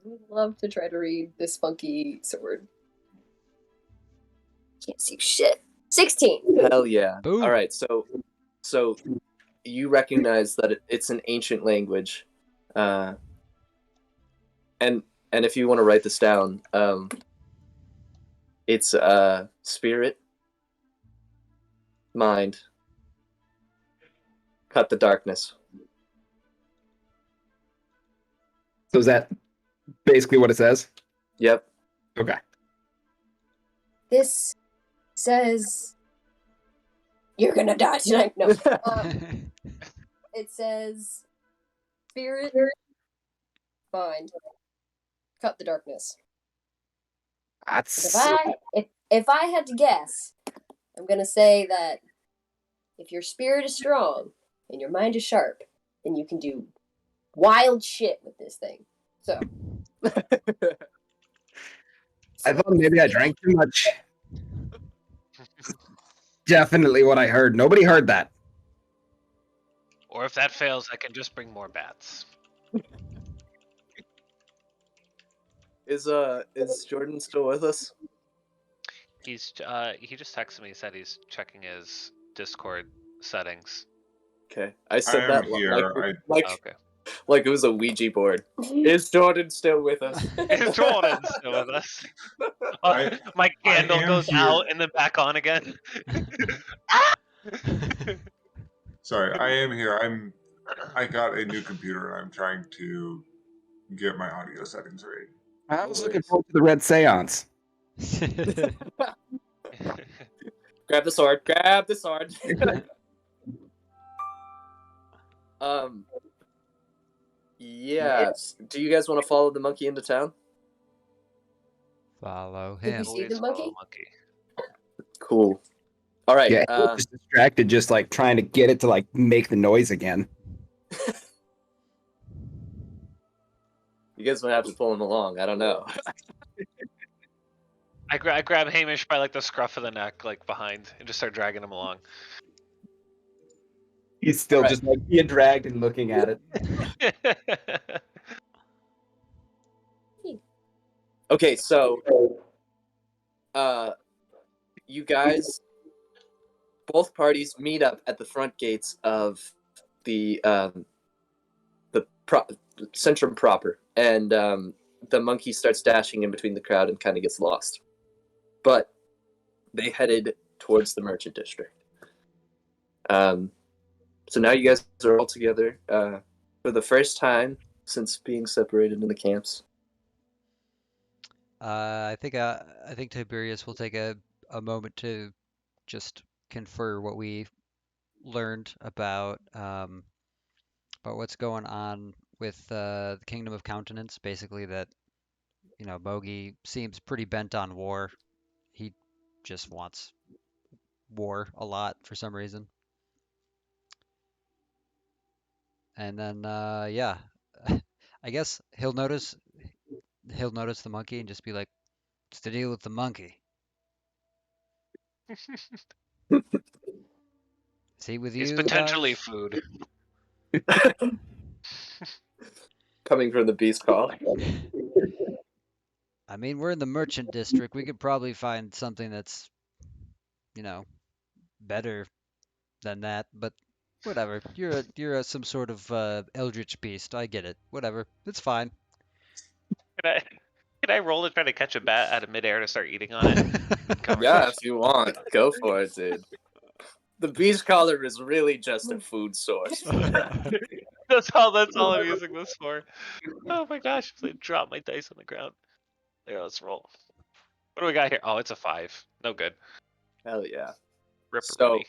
would love to try to read this funky sword. Can't see shit. 16. Hell yeah. Boom. All right, so you recognize that it's an ancient language, and if you want to write this down, it's spirit, mind, cut the darkness. So is that basically what it says? Yep. Okay. This says you're gonna die tonight. No. It says spirit, mind, cut the darkness. But That's if I had to guess, I'm gonna say that if your spirit is strong and your mind is sharp, then you can do wild shit with this thing. So I thought maybe I drank too much. Definitely what I heard. Nobody heard that. Or if that fails, I can just bring more bats. Is Jordan still with us? He just texted me. He said he's checking his Discord settings. Okay, I said that here. like it was a Ouija board. Is Jordan still with us? Is Jordan still with us? My candle goes out and then back on again. Sorry, I am here. I got a new computer and I'm trying to get my audio settings right. I was looking forward to the red seance. Grab the sword. Grab the sword. Yes. Do you guys want to follow the monkey into town? Follow Did we him. see Always the follow monkey? monkey. Cool. All right. Yeah, he was just distracted, just like trying to get it to like make the noise again. You guys might have to pull him along. I don't know. I grab Hamish by like the scruff of the neck, like behind, and just start dragging him along. He's still Right. just like being dragged and looking at it. Okay, so you guys, both parties meet up at the front gates of the Centrum proper, and the monkey starts dashing in between the crowd and kind of gets lost. But they headed towards the merchant district. So now you guys are all together for the first time since being separated in the camps. I think Tiberius will take a moment to just confer what we learned about what's going on with the Kingdom of Countenance. Basically, that Mogi seems pretty bent on war. He just wants war a lot for some reason. And then yeah, I guess he'll notice the monkey and just be like, "What's the deal with the monkey? Is he with He's you potentially guys?" food. Coming from the beast collar. I mean, we're in the merchant district. We could probably find something that's, you know, better than that, but whatever. Some sort of eldritch beast. I get it. Whatever. It's fine. Can I can I roll to try to catch a bat out of midair to start eating on it? Yeah, if you want, go for it, dude. The beast collar is really just a food source. That's all I'm using this for. Oh my gosh! I dropped my dice on the ground. There, let's roll. What do we got here? Oh, it's a 5. No good. Hell yeah. Ripperoonie.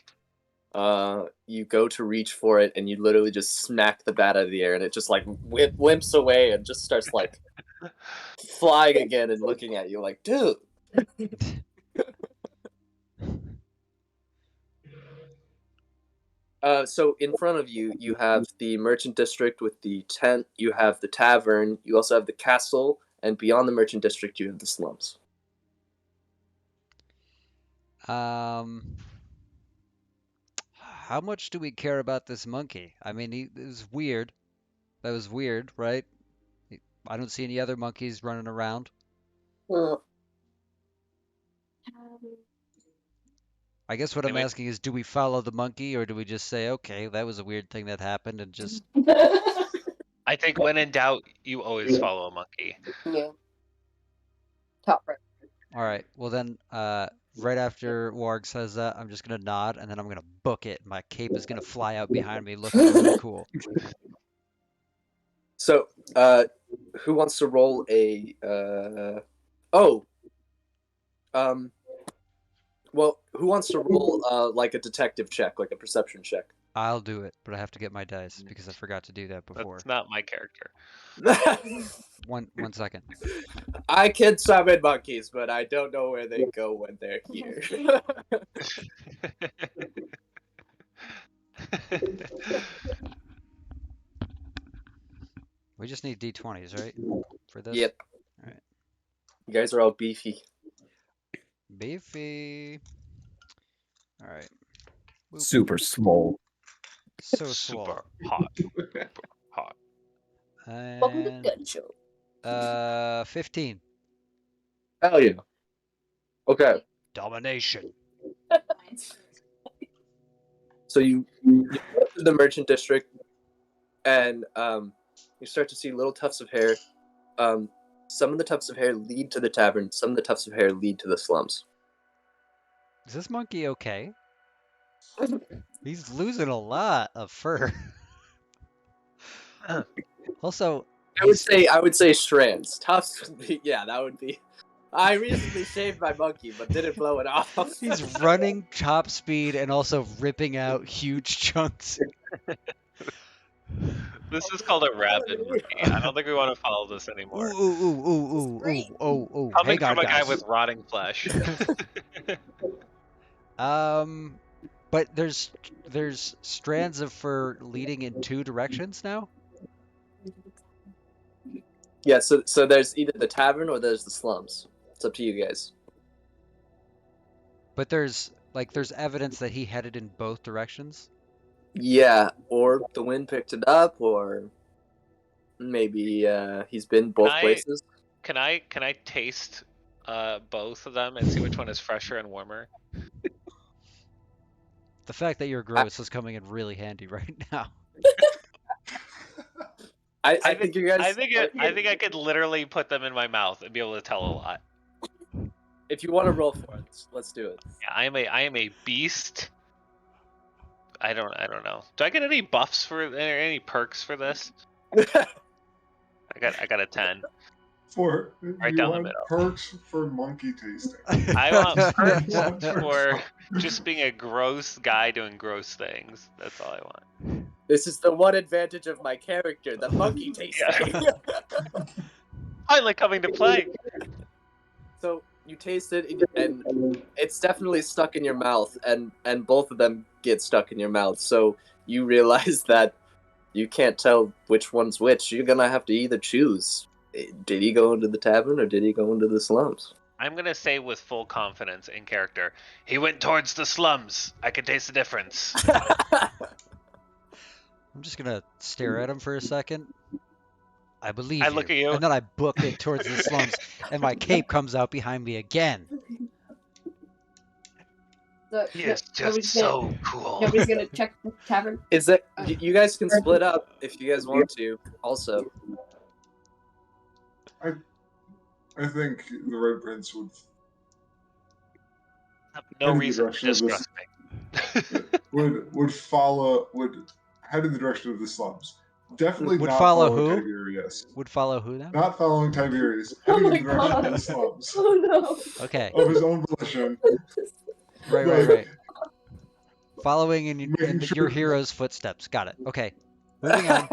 You go to reach for it, and you literally just smack the bat out of the air, and it just like limps away and just starts like flying again and looking at you like, dude. So in front of you, you have the merchant district with the tent. You have the tavern. You also have the castle, and beyond the merchant district, you have the slums. How much do we care about this monkey? I mean, it was weird. That was weird, right? I don't see any other monkeys running around. Hmm. I guess what I I'm mean, asking is, do we follow the monkey or do we just say, okay, that was a weird thing that happened and just I think when in doubt, you always follow a monkey. Yeah. Top right. all right, well then, right after Warg says that, I'm just gonna nod and then I'm gonna book it. My cape is gonna fly out behind me looking really cool. So, who wants to roll a? Well, who wants to roll like a detective check, like a perception check? I'll do it, but I have to get my dice because I forgot to do that before. That's not my character. One second. I can summon monkeys, but I don't know where they go when they're here. We just need D20s, right? For this? Yep. All right. You guys are all beefy. Beefy. All right. Boop. Super small. So Super swole. hot. Super hot. Welcome to the And Gun Show. 15. Hell yeah. Okay. Domination. So you go to the merchant district, and you start to see little tufts of hair. Some of the tufts of hair lead to the tavern. Some of the tufts of hair lead to the slums. Is this monkey okay? He's losing a lot of fur. Also, I would say strands. Tufts would be, yeah, that would be. I recently shaved my monkey, but didn't blow it off. he's running top speed and also ripping out huge chunks. This is called a rabid monkey. I don't think we want to follow this Ooh, anymore. ooh, ooh, ooh, ooh, ooh, ooh, ooh. Coming Hang on, from a guy guys. with rotting flesh. But there's strands of fur leading in 2 directions now? Yeah, so there's either the tavern or there's the slums. It's up to you guys. But there's evidence that he headed in both directions. Yeah, or the wind picked it up, or maybe he's been both places. Can I taste both of them and see which one is fresher and warmer? The fact that you're gross is coming in really handy right now. I think you guys. I think I could literally put them in my mouth and be able to tell a lot. If you want to roll for it, let's do it. Yeah, I am a beast. I don't know. Do I get any buffs for any perks for this? I got a 10. For Right you down the want middle. perks for monkey tasting. I want Just perks one for person. just being a gross guy doing gross things. That's all I want. This is the one advantage of my character, the monkey tasting. Finally coming to play. So you taste it, and it's definitely stuck in your mouth, and both of them get stuck in your mouth. So you realize that you can't tell which one's which. You're gonna have to either choose. Did he go into the tavern or did he go into the slums? I'm gonna say with full confidence in character, he went towards the slums. I can taste the difference. I'm just gonna stare at him for a second. I believe I you. look at you. And then I book it towards the slums, and my cape comes out behind me again. So, He is just nobody's so cool. Nobody's gonna check the tavern. Is that you guys can split up if you guys want to? Also, I think the Red Prince would No head in the reason to direction of this. distrust me. would head in the direction of the slums. Definitely Would not follow follow who? Tiberius. Would follow who now? Not following Tiberius. Oh Heading my in the direction God. of the slums. Oh no. Okay. Of his own volition. Right. Following in Making your sure- hero's footsteps. Got it. Okay. Moving on.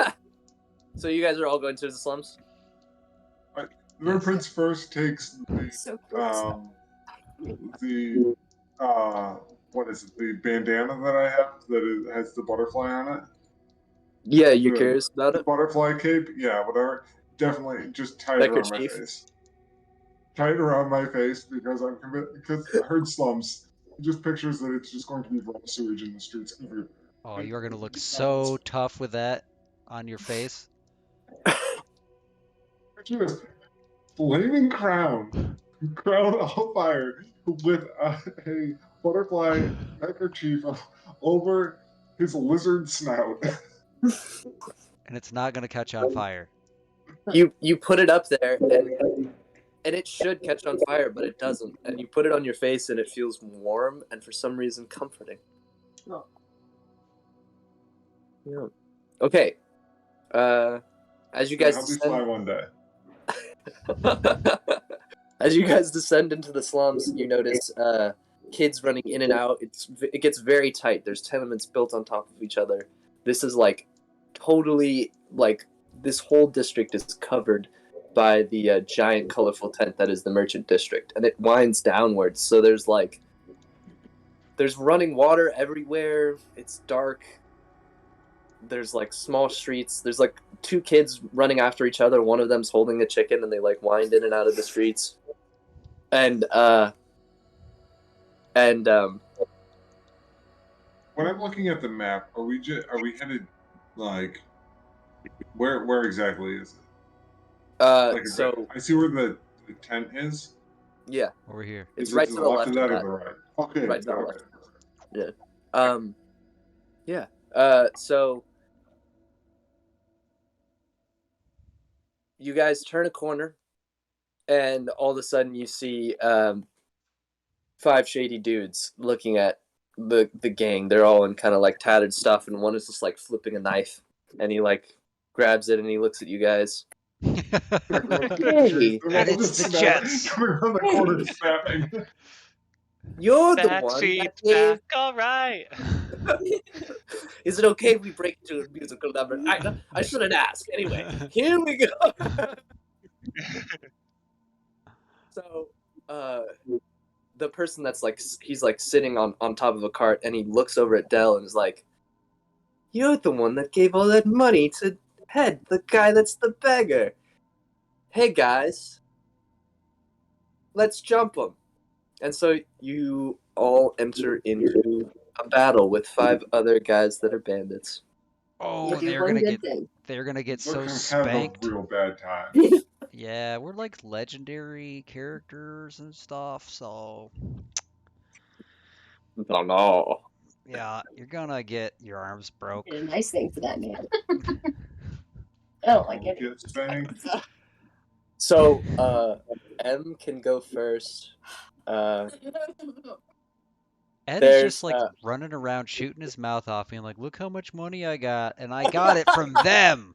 So you guys are all going to the slums? The Red Yes. Prince first takes So gross. the what is it? The bandana that I have that has the butterfly on it. Yeah, you're The- curious about The it? butterfly cape, yeah, whatever. Definitely just tie it around my Neckerchief. face. Tie it around my face because because I heard slums. It just pictures that it's just going to be raw sewage in the streets everywhere. Oh, you are gonna look so tough with that on your face. Just flaming crown on fire with a butterfly neckerchief over his lizard snout. And it's not gonna catch on fire. You put it up there and it should catch on fire, but it doesn't. And you put it on your face and it feels warm and for some reason comforting. Oh. Yeah. Okay. As you guys Help me fly one day. as you guys descend into the slums, you notice kids running in and out. It gets very tight. There's tenements built on top of each other. This is like totally like this whole district is covered by the giant colorful tent that is the merchant district, and it winds downwards. So there's running water everywhere. It's dark. There's like small streets. There's like two kids running after each other. One of them's holding a chicken, and they like wind in and out of the streets. And When I'm looking at the map, are we headed like where exactly is it? Like so I see where the tent is. yeah, Over here. it's Is it right to the left of of that or that. the right? Okay. Right to the okay. left. Yeah. So you guys turn a corner, and all of a sudden you see 5 shady dudes looking at the gang. They're all in kind of like tattered stuff, and one is just like flipping a knife, and he like grabs it and he looks at you guys. Hey, They're all it's just the snap- Jets. coming around the corner snapping. you're the Back one seat, that gave. back, all right. Is it okay if we break into a musical number? I shouldn't ask. Anyway, here we go. So, the person that's like, he's like sitting on top of a cart, and he looks over at Dell and is like, "You're the one that gave all that money to Head, the guy that's the beggar. Hey guys, let's jump him." And so you all enter into a battle with 5 other guys that are bandits. Oh, You do they're one gonna good get thing. they're gonna get so We're gonna have spanked. a real bad time. Yeah, we're like legendary characters and stuff, so Oh no. yeah, you're gonna get your arms broke. Did a nice thing for that man. I don't like it. Get spanked. So, M can go first. Ed is There's, just like running around shooting his mouth off, being like, "Look how much money I got, and I got it from them."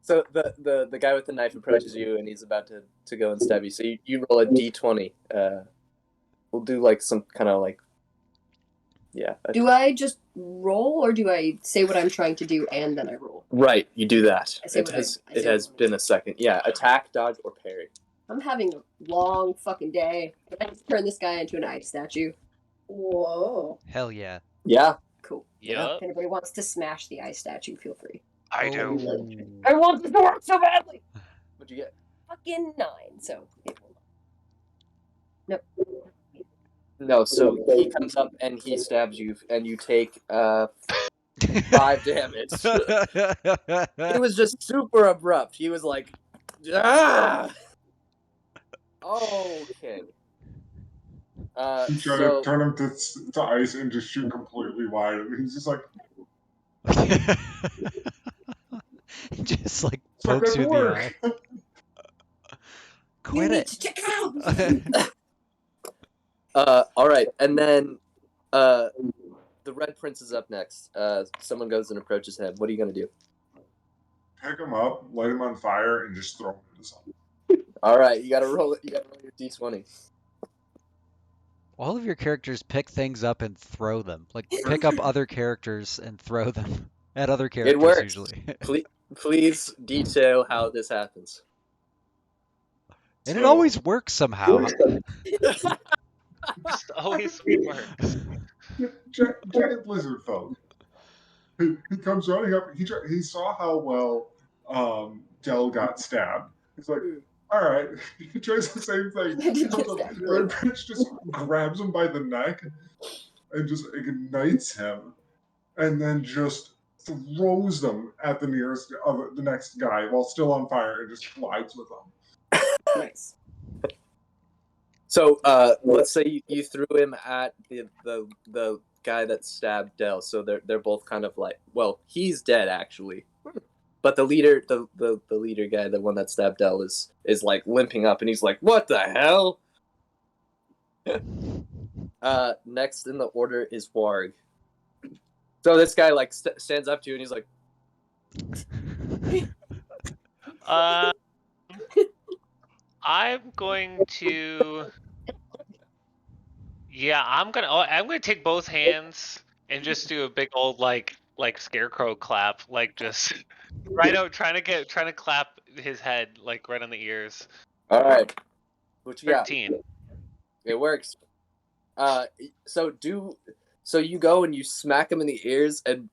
So the guy with the knife approaches you, and he's about to go and stab you. So you roll a d20. We'll do like some kind of like, yeah. Do I just roll, or do I say what I'm trying to do and then I roll? Right, you do that. I say It what has I say it has what- been a second. Yeah, attack, dodge, or parry. I'm having a long fucking day. Can I just turn this guy into an ice statue? Whoa. Hell yeah. Yeah. Cool. Yup. If anybody wants to smash the ice statue, feel free. I do. Oh. I want this to work so badly! What'd you get? Fucking 9, so. Nope. No, so he comes up and he stabs you, and you take 5 damage. He was just super abrupt. He was like, ah! Okay. You try to turn him to ice and just shoot completely wide. And he's just like, Just like it's not pokes you gonna in the eye. work. Quit it. to check out! All right, and then the Red Prince is up next. Someone goes and approaches him. What are you gonna do? Pick him up, light him on fire, and just throw him in the sun. All right, you gotta roll it. You gotta roll your d20. All of your characters pick things up and throw them. Like pick up other characters and throw them at other characters works. usually. Please detail how this happens. And it always works somehow. Just always works. Giant lizard folk. He comes running up. He saw how well Dell got stabbed. He's like, all right. He tries the same thing. I did get stabbed. Red Prince just grabs him by the neck and just ignites him, and then just throws them at the next guy while still on fire, and just collides with them. Nice. So let's say you threw him at the guy that stabbed Dell. So they're both kind of like, well, he's dead actually, but the leader guy, the one that stabbed Dell, is like limping up, and he's like, what the hell? Next in the order is Warg. So this guy like stands up to you, and he's like, I'm going to. Yeah, I'm gonna take both hands and just do a big old like scarecrow clap, like just right out, trying to clap his head like right on the ears. all right, what you got? 13. It works. So you go and you smack him in the ears, and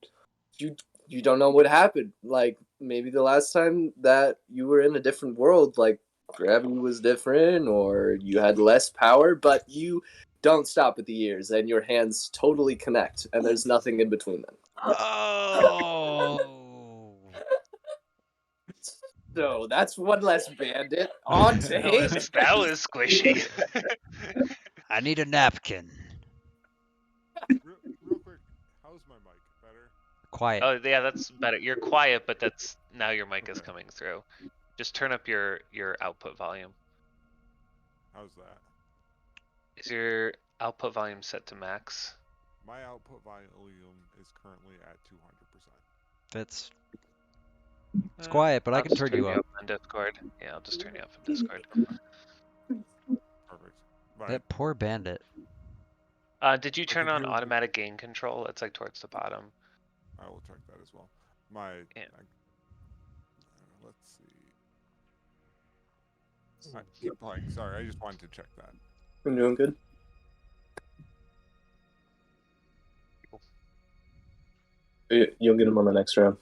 you don't know what happened. Like maybe the last time that you were in a different world, like gravity was different, or you had less power, but you don't stop at the ears, and your hands totally connect, and there's nothing in between them. Oh. So that's one less bandit on to Hamish. That was squishy. I need a napkin. Real quick, how's my mic? Better? Quiet. Oh yeah, that's better. You're quiet, but that's now your mic is coming through. Just turn up your output volume. How's that? Is your output volume set to max? My output volume is currently at 200%. It's quiet, but I I'll can just turn you up. on Discord. Yeah, I'll just turn you up on Discord. Perfect. Right. That poor bandit. Did you turn on automatic gain control? It's like towards the bottom. I will check that as well. Yeah. Let's see. Keep playing. Sorry, I just wanted to check that. I'm doing good. You'll get him on the next round.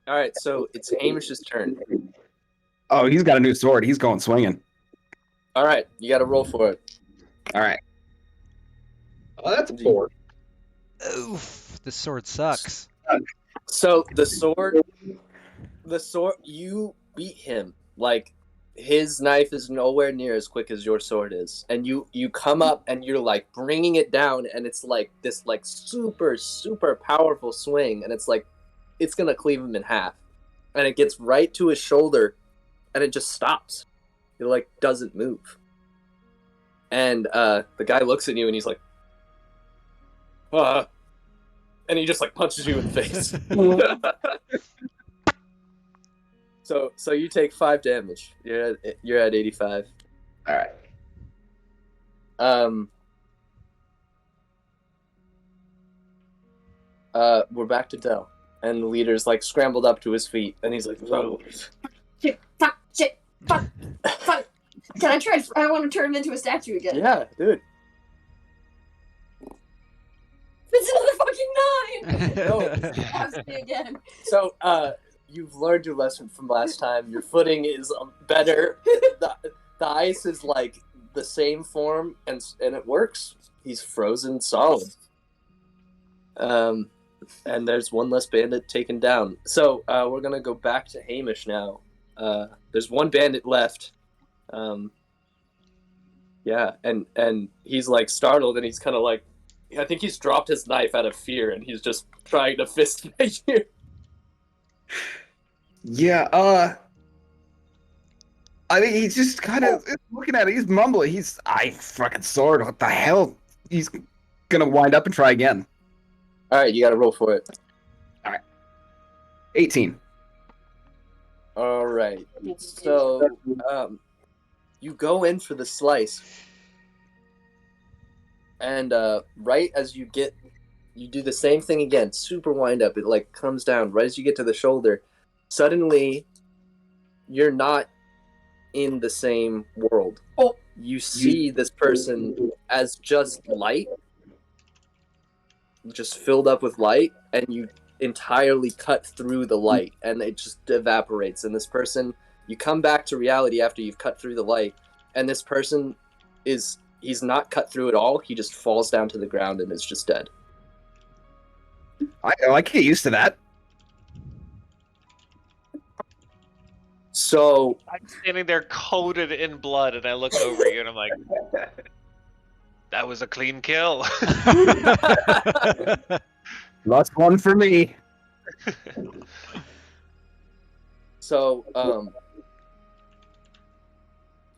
All right, so it's Hamish's turn. Oh, he's got a new sword. He's going swinging. All right, you got to roll for it. All right. Oh, that's a 4. Oof. This sword sucks. So the sword, you beat him. Like his knife is nowhere near as quick as your sword is, and you come up and you're like bringing it down, and it's like this like super powerful swing, and it's like it's gonna cleave him in half, and it gets right to his shoulder, and it just stops. It like doesn't move, and the guy looks at you and he's like, and he just like punches you in the face. So you take 5 damage. You're at 85. All right. We're back to Dell, and the leader's like scrambled up to his feet, and he's like, "Oh, Shit, fuck. Can I try? I want to turn him into a statue again. yeah, dude." It's another fucking 9. No. Stabs me again. So, you've learned your lesson from last time. Your footing is better. The ice is like the same form, and it works. He's frozen solid. And there's one less bandit taken down. So we're gonna go back to Hamish now. There's one bandit left. Yeah, and he's like startled, and he's kind of like, I think he's dropped his knife out of fear, and he's just trying to fist fight you. Yeah, I mean, he's just kind of looking at it. He's mumbling. I fucking sword. What the hell? He's gonna wind up and try again. All right, you got to roll for it. 18. All right. So, you go in for the slice, and right as you do the same thing again. Super wind up. It like comes down right as you get to the shoulder. Suddenly, you're not in the same world. Oh. You see this person as just light, just filled up with light, and you entirely cut through the light, and it just evaporates. And this person, you come back to reality after you've cut through the light, and this person he's not cut through at all. He just falls down to the ground and is just dead. I get used to that. So I'm standing there coated in blood, and I look over you, and I'm like, that was a clean kill. Lost one for me. So,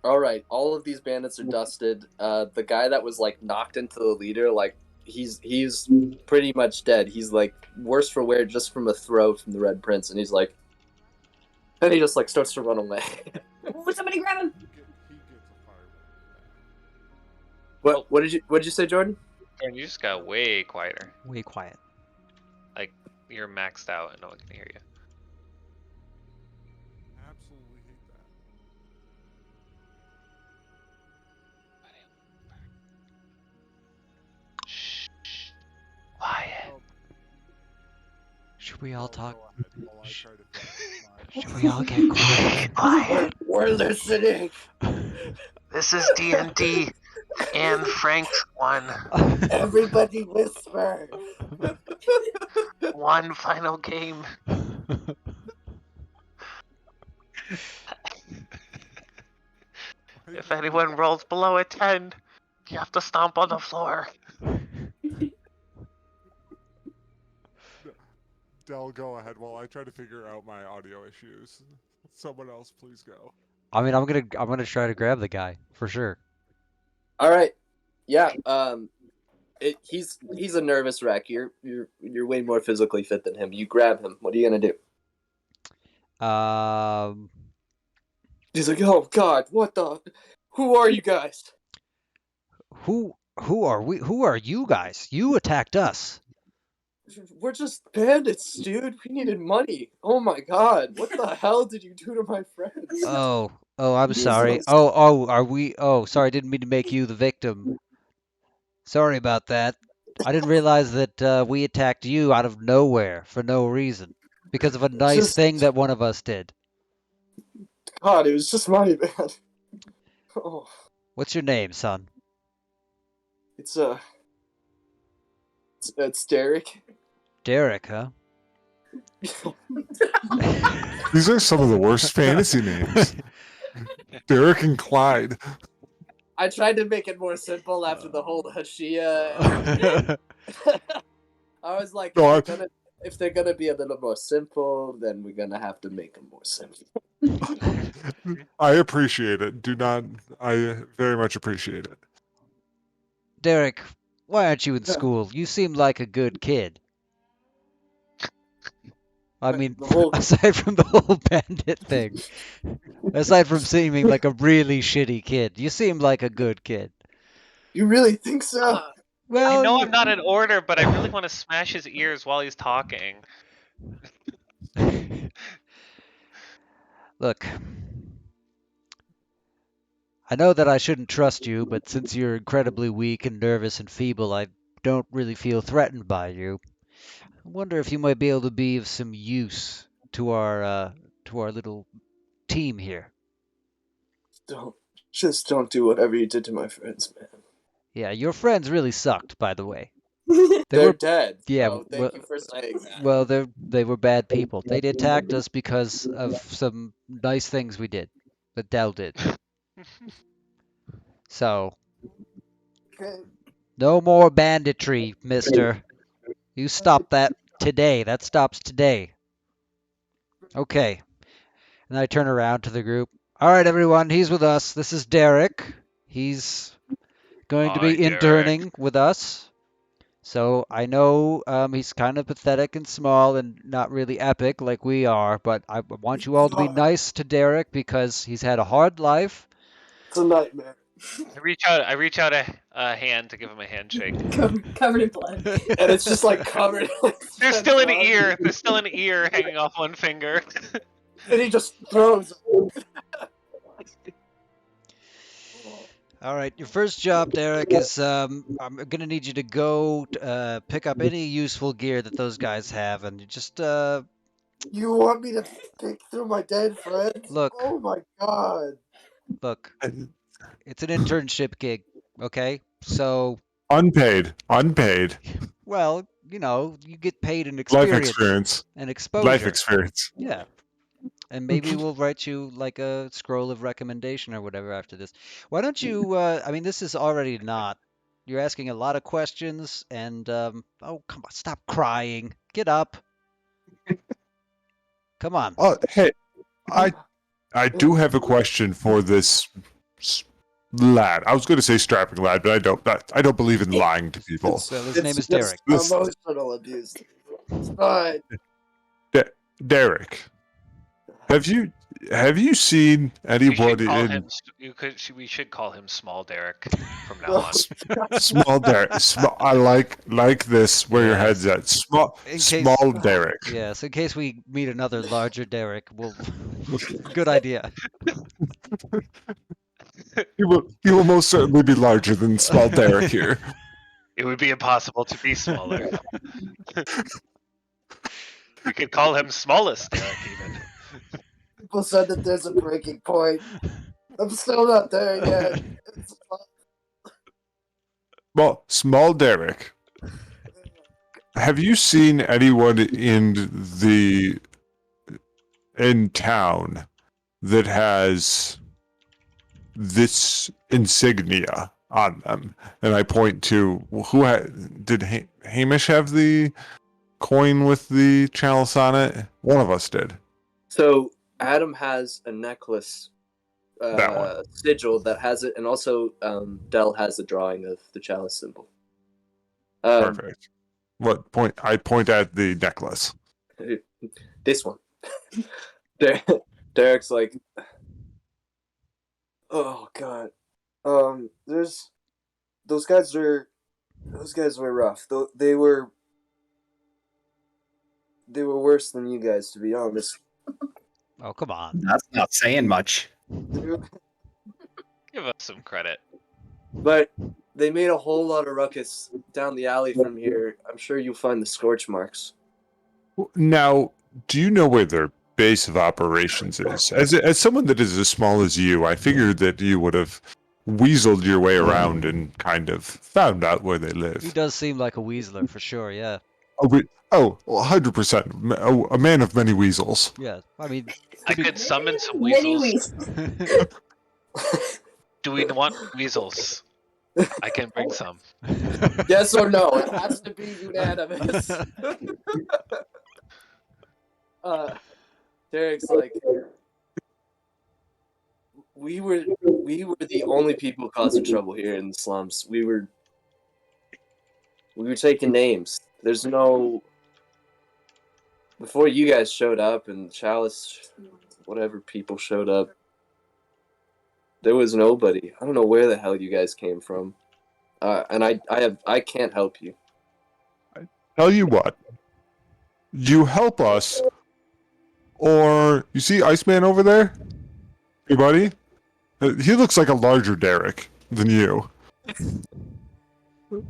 all right, all of these bandits are dusted. The guy that was like knocked into the leader, like he's pretty much dead. He's like worse for wear just from a throw from the Red Prince, and he's like, and he just like starts to run away. Oh, somebody grab him. He gets a fireball. What did you say, Jordan? And you just got way quieter. Way quiet. Like you're maxed out, and no one can hear you. Absolutely hate that. Shh. Quiet. Should we all talk? Go ahead while I try to fix my- Should we all get quiet? Quiet. We're listening. This is D&D, and Frank's won. Everybody whisper. One final game. If anyone rolls below a 10, you have to stomp on the floor. Del, go ahead while I try to figure out my audio issues. Someone else, please go. I mean, I'm gonna try to grab the guy for sure. All right. Yeah. He's a nervous wreck. You're way more physically fit than him. You grab him. What are you gonna do? He's like, oh God, what the? Who are you guys? Who are we? Who are you guys? You attacked us. We're just bandits, dude. We needed money. Oh my God, what the hell did you do to my friends? Oh, I'm Jesus. sorry. Oh, are we? Oh, sorry, I didn't mean to make you the victim. Sorry about that. I didn't realize that we attacked you out of nowhere for no reason because of a nice thing that one of us did. God, it was just my bad. Oh, What's your name, son? it's Derek. Derek, huh? These are some of the worst fantasy names. Derek and Clyde. I tried to make it more simple after the whole Hashia. I was like, No, if they're gonna be a little more simple, then we're gonna have to make them more simple. I appreciate it. I very much appreciate it. Derek, why aren't you in school? You seem like a good kid. I mean, The whole aside from the whole bandit thing, aside from seeming like a really shitty kid, you seem like a good kid. You really think so? I Well, know I'm not in order, but I really want to smash his ears while he's talking. Look, I know that I shouldn't trust you, but since you're incredibly weak and nervous and feeble, I don't really feel threatened by you. I wonder if you might be able to be of some use to our little team here. Don't do whatever you did to my friends, man. Yeah, your friends really sucked, by the way. They're dead. Yeah, So thank you for saying that. well, they were bad people. They attacked us because of some nice things we did, that Dell did. So, Okay. no more banditry, mister. You stop that today. That stops today. Okay. And I turn around to the group. All right, everyone, he's with us. This is Derek. He's going to Hi, be Derek. interning with us. So I know he's kind of pathetic and small and not really epic like we are, but I want you all to be nice to Derek because he's had a hard life. It's a nightmare. I reach out a hand to give him a handshake. Covered in blood. And it's just like covered. There's still an ear. There's still an ear hanging off one finger. And he just throws. All right, your first job, Derek, is I'm gonna need you to go pick up any useful gear that those guys have, and you just You want me to pick through my dead friends? Look. Oh my god. look. It's an internship gig, okay? So, Unpaid. well, you get paid in Life experience experience. and Life exposure. experience. Yeah. And maybe we'll write you like a scroll of recommendation or whatever after this. Why don't you, I mean, this is already not. You're asking a lot of questions and, oh, come on, stop crying. Get up. Come on. Oh, hey, I do have a question for this lad. I was going to say strapping lad, but I don't believe in lying to people. So his name is just Derek. Emotional abuse. It's fine. Derek, have you seen anybody in We should call him Small Derek from now on. small Derek? I like this where your Yes. head's at. Small In case- small Derek. Yes, in case we meet another larger Derek, we'll. Good idea. He will most certainly be larger than small Derek here. It would be impossible to be smaller. We could call him Smallest Derek even. People said that there's a breaking point. I'm still not there yet. It's fine. Well, small Derek. Have you seen anyone in town that has this insignia on them? And I point to did Hamish have the coin with the chalice on it? One of us did. So Adam has a necklace That one. sigil that has it, and also Dell has a drawing of the chalice symbol. Perfect. What point? I point at the necklace. This one. Derek's like, oh god. There's those guys were rough. They were worse than you guys, to be honest. Oh, come on. That's not saying much. Give us some credit. But they made a whole lot of ruckus down the alley from here. I'm sure you'll find the scorch marks. Now, do you know where their base of operations is? As someone that is as small as you, I figured that you would have weaseled your way around and kind of found out where they live. He does seem like a weaseler for sure, yeah. 100%. A man of many weasels. Yeah, I mean, I could summon some Many weasels. weasels. Do we want weasels? I can bring some. Yes or no? It has to be unanimous. Derek's like, we were the only people causing trouble here in the slums. We were taking names. There's no before you guys showed up and Chalice, whatever people showed up, there was nobody. I don't know where the hell you guys came from, and I can't help you. Tell you what, you help us, or you see Iceman over there? Hey, buddy. He looks like a larger Derek than you.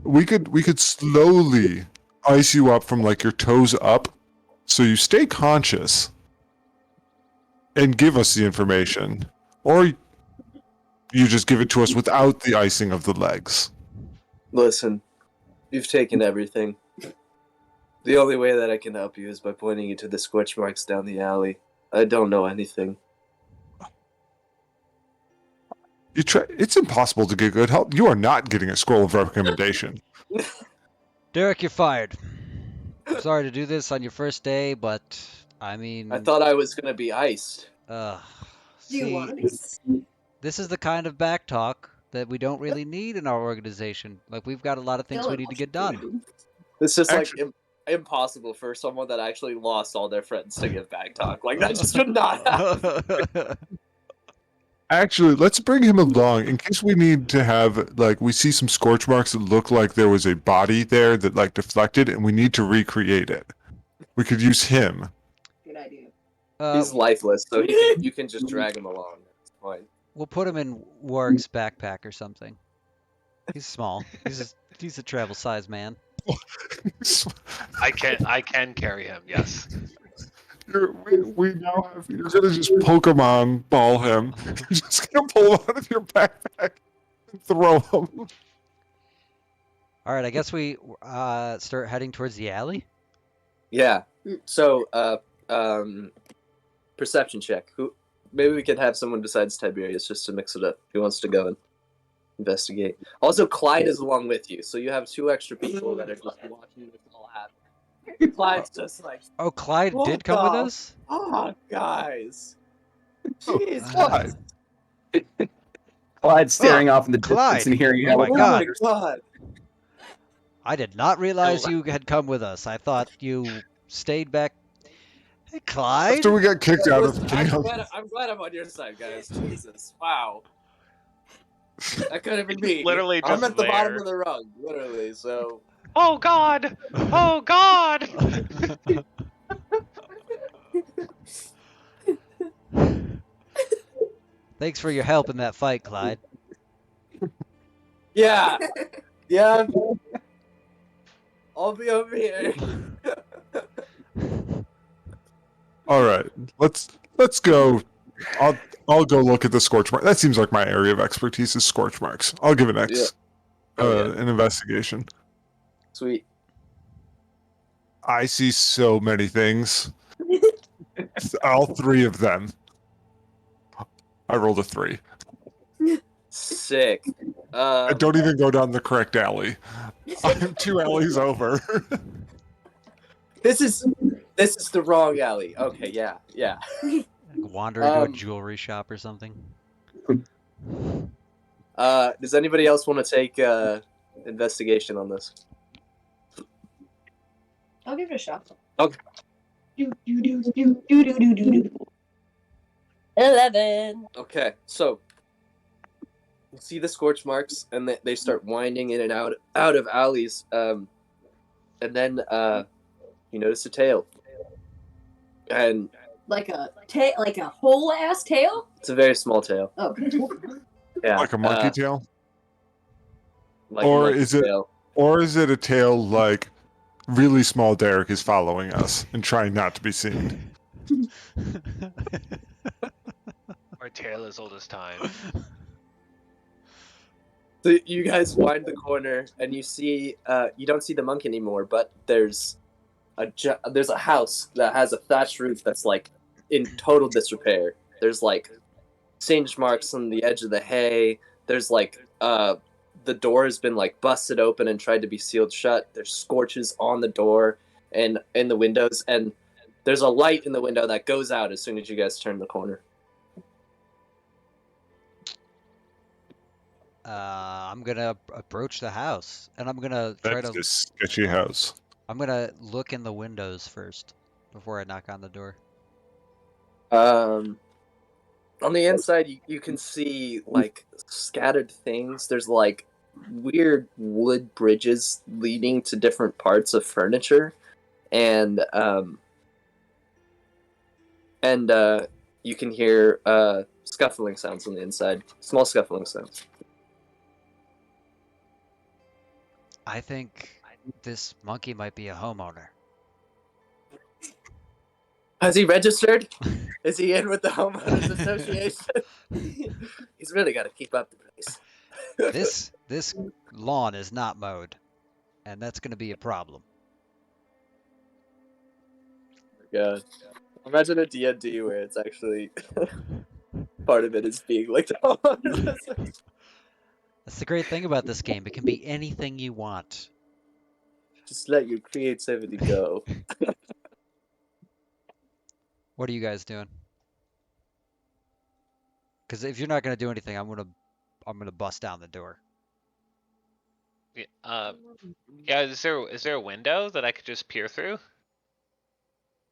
We could slowly ice you up from like your toes up, so you stay conscious, and give us the information, or you just give it to us without the icing of the legs. Listen, you've taken everything. The only way that I can help you is by pointing you to the scorch marks down the alley. I don't know anything. It's impossible to get good help. You are not getting a scroll of recommendation. Derek, you're fired. I'm sorry to do this on your first day, but I mean, I thought I was gonna be iced. Do you see, want to? this is the kind of back talk that we don't really need in our organization. Like, we've got a lot of things we need to get done. It's just Actually- like impossible for someone that actually lost all their friends to give back talk. Like, that just should not happen. Actually, let's bring him along in case we need to have, like, we see some scorch marks that look like there was a body there that, like, deflected, and we need to recreate it. We could use him. Good idea. He's lifeless, so you can just drag him along. It's fine. We'll put him in Warwick's backpack or something. He's small. He's a travel size man. I can carry him. Yes. We now have. You're gonna just Pokemon ball him. You're just gonna pull him out of your backpack and throw him. All right, I guess we start heading towards the alley. Yeah. So, perception check. Maybe we could have someone besides Tiberius just to mix it up. Who wants to go and investigate? Also, Clyde is along with you, so you have 2 extra people that are just watching this all happen. Clyde's just like, Oh, Clyde What did come with the us? oh, guys. Oh, Jesus. Clyde. Clyde staring off in the Clyde. distance and hearing you Oh have my a God. conversation. God. I did not realize you had come with us. I thought you stayed back. Hey, Clyde. After we got kicked out of I'm camp. glad I'm on your side, guys. Jesus. Wow. That could have been me. Literally I'm just at the bottom there. of the rung, literally, so. Oh God! Oh God! Thanks for your help in that fight, Clyde. Yeah. Yeah. I'll be over here. All right, let's go. I'll go look at the scorch mark. That seems like my area of expertise is scorch marks. I'll give an an investigation. Sweet. I see so many things. All 3 of them. I rolled a 3. Sick. I don't even go down the correct alley. I'm 2 alleys over. This is the wrong alley. Okay, yeah. Wander into a jewelry shop or something. Does anybody else want to take investigation on this? I'll give it a shot. Okay. 11. Okay, so you see the scorch marks, and they start winding in and out of alleys, and then you notice a tail, and Like a whole ass tail? it's a very small tail. Oh. Yeah, Like a monkey tail? like a Or monkey is it- tail. Or is it a tail like really small Derek is following us and trying not to be seen? Our tale as old as time. So you guys wind the corner, and you see you don't see the monk anymore, but there's a house that has a thatched roof that's like in total disrepair. There's like singe marks on the edge of the hay. There's like the door has been like busted open and tried to be sealed shut. There's scorches on the door and in the windows, and there's a light in the window that goes out as soon as you guys turn the corner. I'm gonna approach the house, and I'm gonna try That's to. a sketchy house. I'm gonna look in the windows first. before I knock on the door? On the inside, you can see like scattered things. There's like weird wood bridges leading to different parts of furniture, and you can hear scuffling sounds on the inside. Small scuffling sounds. I think this monkey might be a homeowner. Has he registered? Is he in with the homeowners association? He's really got to keep up the pace. This lawn is not mowed, and that's going to be a problem. God. Imagine a D&D where it's actually part of it is being like the homeowners association. That's the great thing about this game. It can be anything you want. Just let your creativity go. What are you guys doing? Because if you're not going to do anything, I'm gonna bust down the door. Yeah. Is there a window that I could just peer through?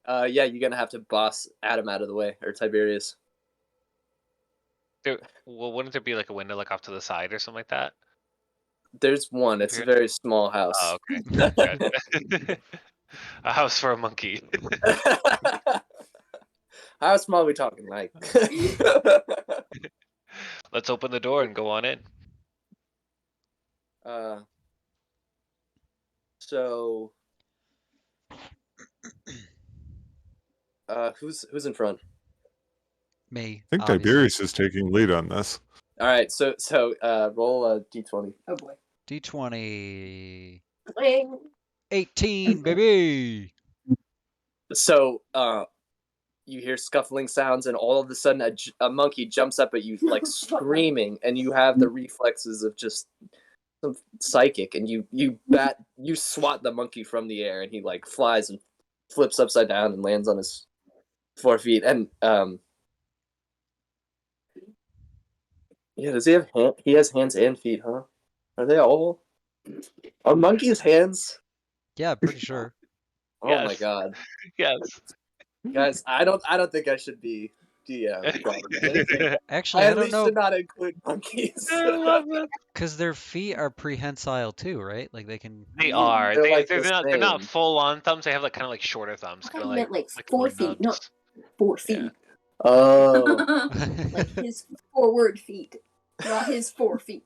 Yeah, you're gonna have to boss Adam out of the way, or Tiberius. Well, wouldn't there be like a window like off to the side or something like that? There's one. It's a very small house. Oh, okay. Good. A house for a monkey. How small are we talking? Like, Let's open the door and go on in. So, who's in front? Me. I think obviously. Tiberius is taking lead on this. All right. So roll a d20. Oh boy. D20. Bling. 18, baby. So, you hear scuffling sounds, and all of a sudden, a monkey jumps up at you, like screaming, and you have the reflexes of just some psychic, and you swat the monkey from the air, and he like flies and flips upside down and lands on his 4 feet. And yeah, does he have he has hands and feet, huh? Are they all? Are monkeys hands? Yeah, pretty sure. Oh my Yes. god, Yes. guys! I don't think I should be DM. Probably. Actually, I I at don't least know, should not include monkeys. I love it. because their feet are prehensile too, right? Like they can. They are. They're like They're the not same. full on thumbs. They have like kind of like shorter thumbs, I kind thought of you meant like like 4 wing feet, nubs. not 4 feet. Oh, Like his forward feet, not his 4 feet.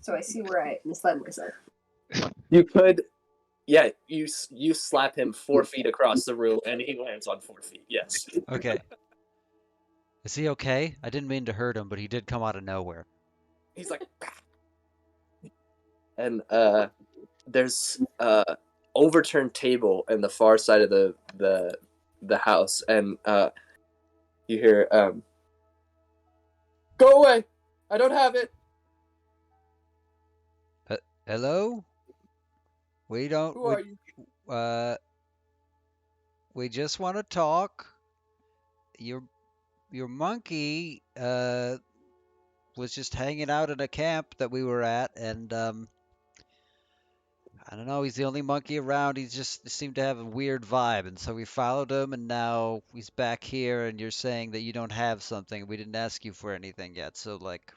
So I see where I misled myself. you could. Yeah, you slap him 4 feet across the room, and he lands on 4 feet. Yes. Okay. Is he okay? I didn't mean to hurt him, but he did come out of nowhere. He's like, and there's overturned table in the far side of the house, and you hear go away, I don't have it. Hello? We don't. Who are you? We just want to talk. Your monkey was just hanging out at a camp that we were at, and I don't know. He's the only monkey around. He just seemed to have a weird vibe, and so we followed him, and now he's back here. And you're saying that you don't have something. We didn't ask you for anything yet. So like,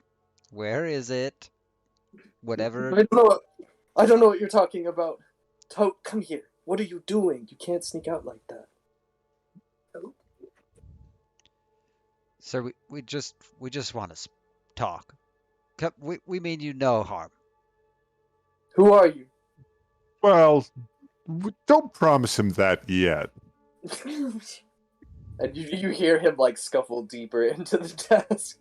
where is it? Whatever. I don't know what you're talking about. Tote, come here. What are you doing? You can't sneak out like that. Sir, we just want to talk. We mean you no harm. Who are you? Well, don't promise him that yet. And you hear him like scuffle deeper into the desk.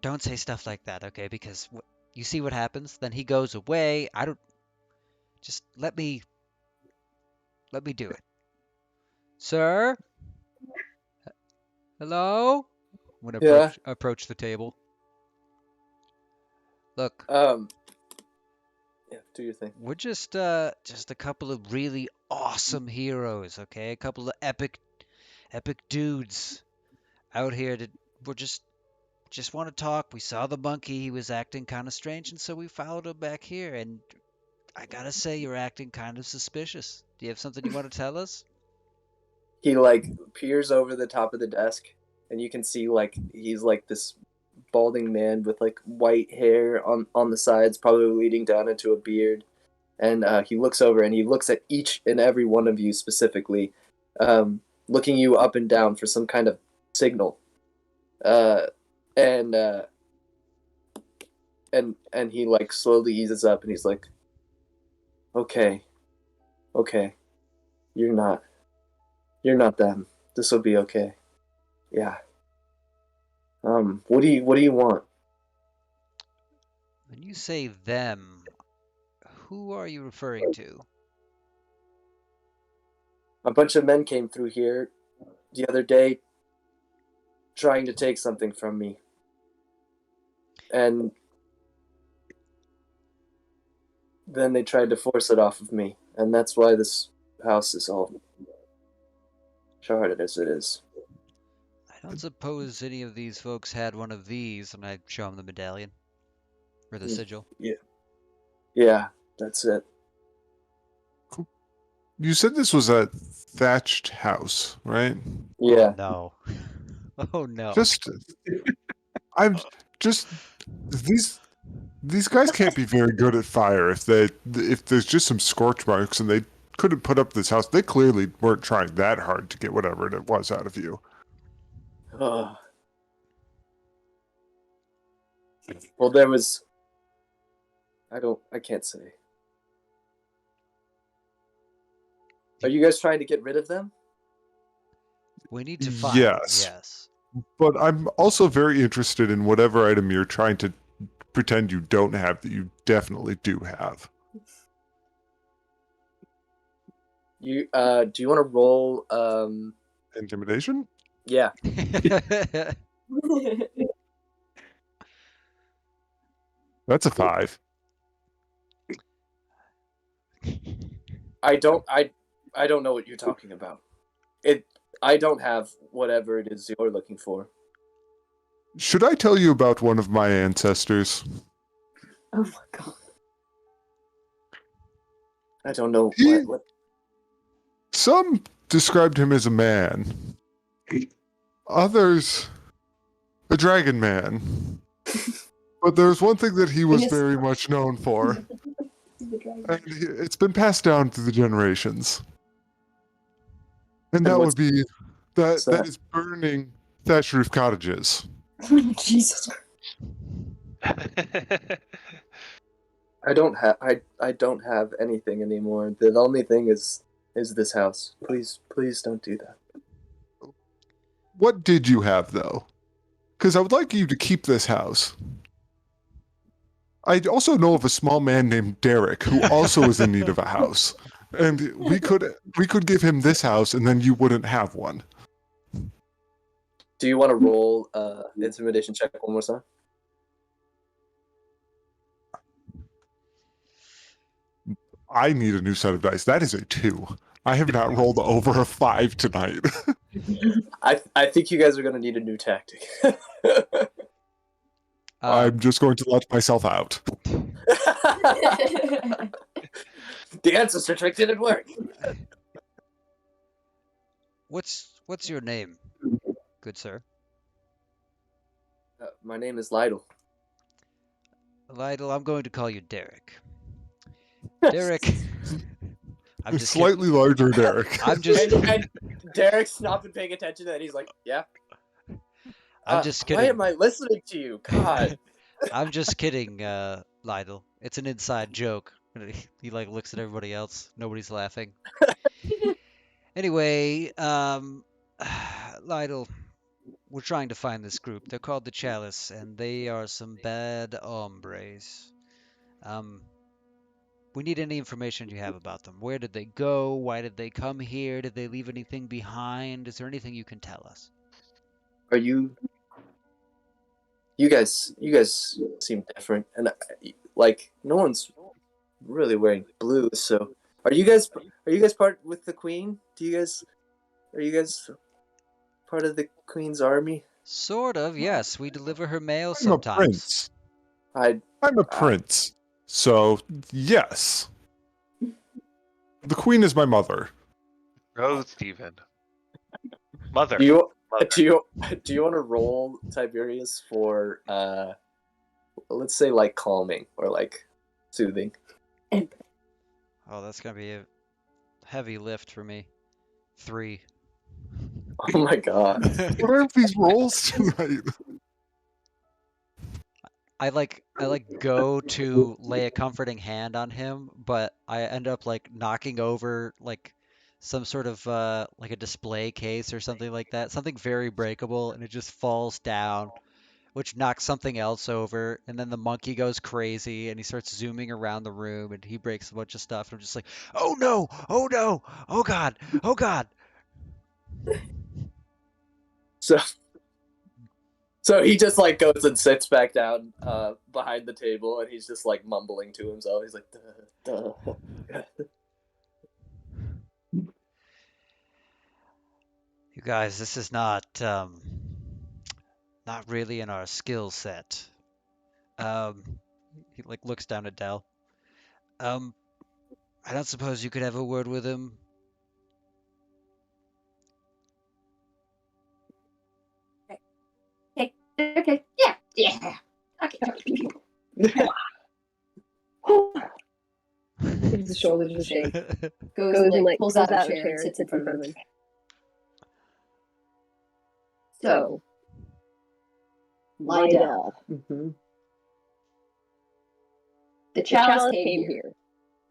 Don't say stuff like that, okay? Because you see what happens. Then he goes away. I don't. Just let me do it, sir. Hello. I'm gonna approach the table. Look. Yeah, do your thing. We're just a couple of really awesome heroes, okay? A couple of epic dudes out here we're just want to talk. We saw the monkey, he was acting kind of strange, and so we followed him back here, and I gotta say, you're acting kind of suspicious. Do you have something you want to tell us? He like peers over the top of the desk, and you can see like he's like this balding man with like white hair on the sides, probably leading down into a beard. And he looks over and he looks at each and every one of you specifically, looking you up and down for some kind of signal. Uh, and uh, and he like slowly eases up and he's like, okay, okay, you're not them. This will be okay. Yeah. What do you want? When you say them, who are you referring to? A bunch of men came through here the other day trying to take something from me. And then they tried to force it off of me. And that's why this house is all sharded as it is. I don't suppose any of these folks had one of these, and I show him the medallion. Or the sigil. Yeah, that's it. You said this was a thatched house, right? Yeah. Oh, no. Oh, no. I'm just these guys can't be very good at fire if there's just some scorch marks and they couldn't put up this house. They clearly weren't trying that hard to get whatever it was out of you. Well, there was. I can't say. Are you guys trying to get rid of them? We need to find. Yes. Yes. But I'm also very interested in whatever item you're trying to pretend you don't have that you definitely do have. You do you want to roll Intimidation? yeah. That's a 5. I don't know what you're talking about. I don't have whatever it is you're looking for. Should I tell you about one of my ancestors? Oh my god. I don't know what. Some described him as a man. Others, a dragon man. But there's one thing that he was very much known for. And it's been passed down through the generations. And that would be that is burning thatch roof cottages. Jesus. I don't have anything anymore. The only thing is this house. Please don't do that. What did you have though? Because I would like you to keep this house. I also know of a small man named Derek who also is in need of a house. And we could give him this house and then you wouldn't have one. Do you want to roll intimidation check one more time? I need a new set of dice. That is a 2. I have not rolled over a 5 tonight. I think you guys are going to need a new tactic. I'm just going to let myself out. The ancestor trick didn't work. What's your name, good sir? My name is Lytle. Lytle, I'm going to call you Derek. Derek. I'm just Slightly larger Derek. I'm just. And Derek's not been paying attention, and he's like, "Yeah." I'm just kidding. Why am I listening to you? God. I'm just kidding, Lytle. It's an inside joke. He like looks at everybody else. Nobody's laughing. Anyway, Lytle, we're trying to find this group. They're called the Chalice, and they are some bad hombres. We need any information you have about them. Where did they go? Why did they come here? Did they leave anything behind? Is there anything you can tell us? Are you? You guys seem different, and like no one's really wearing blue. So, are you guys part with the Queen? Are you guys part of the Queen's army? Sort of, yes. We deliver her mail I'm sometimes. a prince. I'm a prince. So, yes. The queen is my mother. Oh, Steven. Mother. Do you Mother. do you want to roll Tiberius for let's say like calming or like soothing? Oh, that's gonna be a heavy lift for me. 3. Oh my god. What are these rolls tonight? I go to lay a comforting hand on him, but I end up like knocking over like some sort of like a display case or something like that, something very breakable, and it just falls down, which knocks something else over, and then the monkey goes crazy and he starts zooming around the room and he breaks a bunch of stuff. And I'm just like, oh no, oh no, oh god, oh god. So he just like goes and sits back down behind the table, and he's just like mumbling to himself. He's like, duh, duh. You guys, this is not really in our skill set. He like looks down at Dell. I don't suppose you could have a word with him. Okay. Yeah. Okay. Gives the shoulders a shake. Goes and like pulls out a chair and sits in front of him. So, Lydell, Mm-hmm. the chalice came here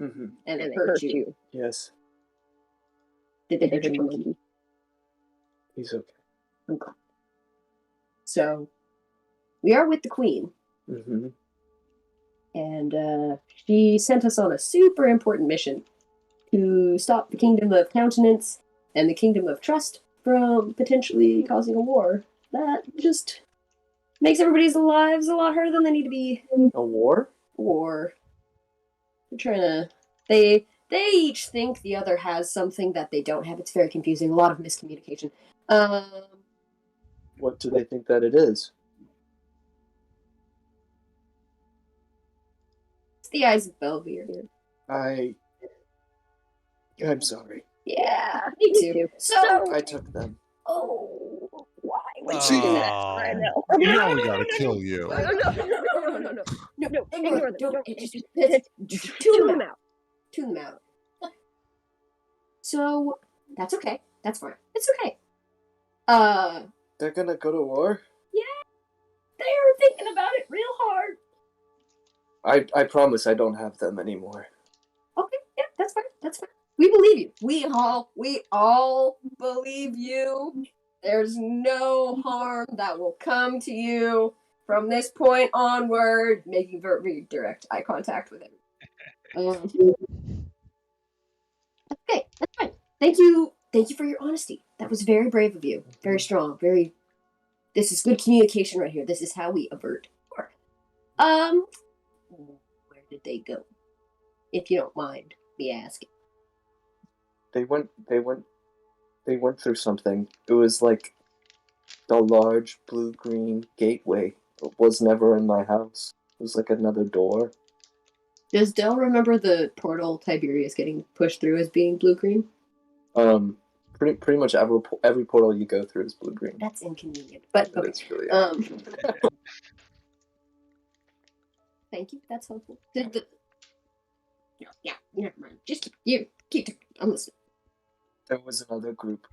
Mm-hmm. and it hurt you. Yes, Did it hurt your monkey? he's okay. Okay. So, we are with the queen, Mm-hmm. and she sent us on a super important mission to stop the Kingdom of Countenance and the Kingdom of Trust from potentially causing a war that just makes everybody's lives a lot harder than they need to be. A war? War. They're trying to. They each think the other has something that they don't have. It's very confusing. A lot of miscommunication. What do they think that it is? It's the eyes of Belvedere. I'm sorry. Yeah, me too. So I took them. Oh, why? Wait, See, Oh. Now we gotta kill you. No, ignore them. Don't. Tune them out. Tune them out. So, that's okay. That's fine. It's okay. They're gonna go to war? Yeah. They are thinking about it real hard. I promise I don't have them anymore. Okay, yeah, that's fine. That's fine. We believe you. We all believe you. There's no harm that will come to you from this point onward. Making very direct eye contact with him. Okay, that's fine. Thank you for your honesty. That was very brave of you. Very strong. This is good communication right here. This is how we avert war. Where did they go? If you don't mind me asking. They went through something. It was like the large blue-green gateway. It was never in my house. It was like another door. Does Del remember the portal Tiberius getting pushed through as being blue-green? Pretty much every portal you go through is blue-green. That's inconvenient, but okay. It's really Thank you. That's helpful. Yeah, never mind. Just keep. I'm listening. There was another group.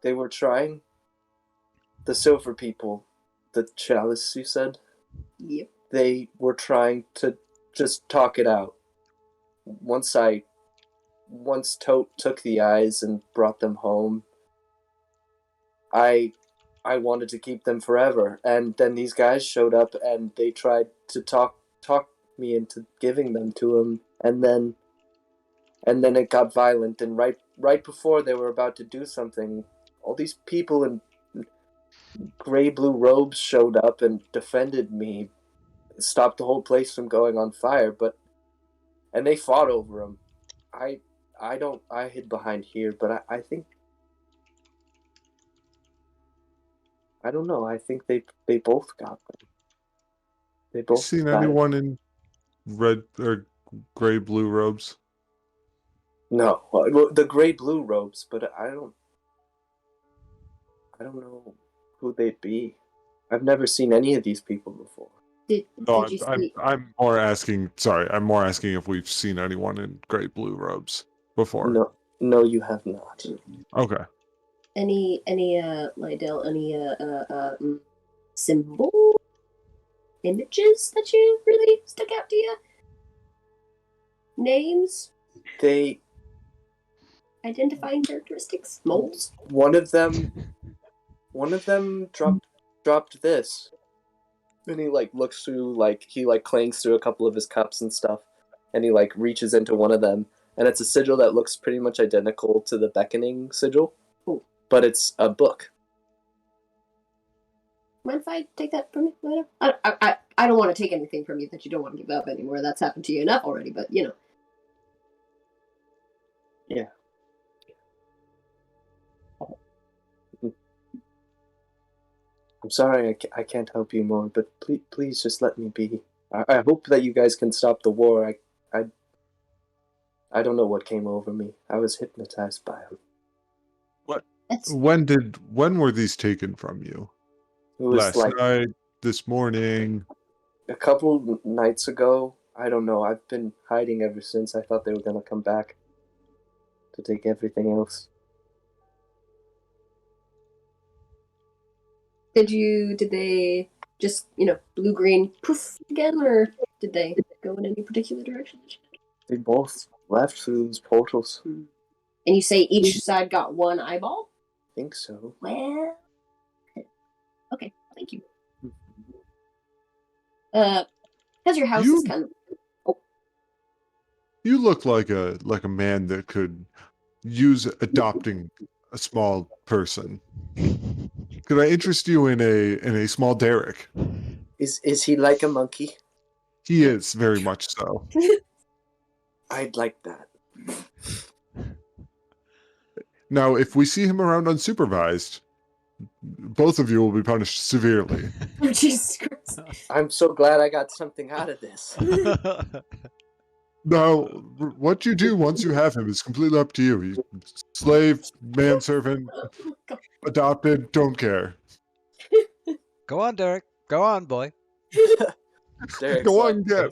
They were trying. The silver people, the chalice, you said? Yep. They were trying to just talk it out. Once Tote took the eyes and brought them home, I wanted to keep them forever. And then these guys showed up and they tried to talk me into giving them to him. And then it got violent. And right before they were about to do something, all these people in gray-blue robes showed up and defended me, stopped the whole place from going on fire. And they fought over him. I hid behind here, but I think, I don't know. I think they both got them. They both Seen died. anyone in red or gray blue robes? No, well, the gray blue robes, but I don't know who they'd be. I've never seen any of these people before. Did No, you I'm, see? I'm more asking. Sorry, I'm more asking if we've seen anyone in gray blue robes before. No, you have not. Okay. Any Lydell, any symbol images that you really stuck out to you? Names, They identifying characteristics, moles. one of them dropped this, and he like looks through, like he like clangs through a couple of his cups and stuff, and he like reaches into one of them, and it's a sigil that looks pretty much identical to the beckoning sigil. Ooh. But it's a book. Mind if I take that from you? I don't want to take anything from you that you don't want to give up anymore. That's happened to you enough already, but you know. Yeah. I'm sorry, I can't help you more, but please just let me be. I hope that you guys can stop the war. I don't know what came over me. I was hypnotized by him. When were these taken from you? It was Last like night, this morning. a couple nights ago. I don't know. I've been hiding ever since. I thought they were gonna come back to take everything else. Did they just, blue green poof again, or did they go in any particular direction? They both left through those portals. And you say each side got one eyeball? I think so. Well, okay, thank you. Because your house is kind of. You look like a man that could use adopting a small person. Could I interest you in a small Derek? Is he like a monkey? He is very much so. I'd like that. Now, if we see him around unsupervised, both of you will be punished severely. Oh, Jesus Christ. I'm so glad I got something out of this. Now, what you do once you have him is completely up to you. He's slave, manservant, adopted, don't care. Go on, Derek. Go on, boy. Derek's Go like, on, get.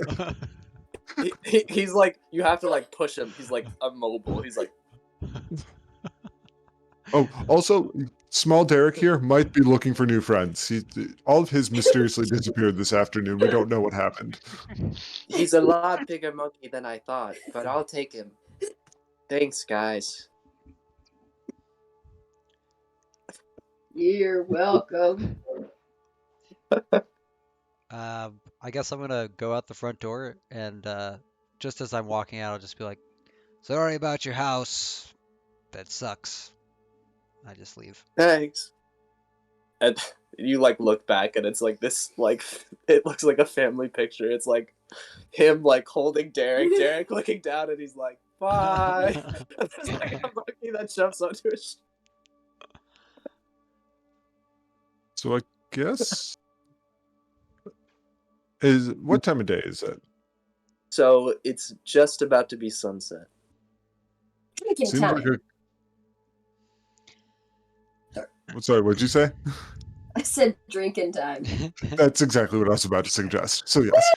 he's like, you have to like push him. He's like immobile. He's like, Oh, also, small Derek here might be looking for new friends. All of his mysteriously disappeared this afternoon. We don't know what happened. he's a lot bigger monkey than I thought, but I'll take him. Thanks, guys. You're welcome. I guess I'm gonna go out the front door, and just as I'm walking out, I'll just be like, "Sorry about your house. That sucks." I just leave. Thanks. And you like look back, and it's like this, like it looks like a family picture. It's like him like holding Derek looking down, and he's like, "Bye." And there's like a monkey that jumps onto his. So I guess what time of day is it? So it's just about to be sunset. Drinking Seems time. like a. Sorry, what'd you say? I said drinking time. That's exactly what I was about to suggest. So yes.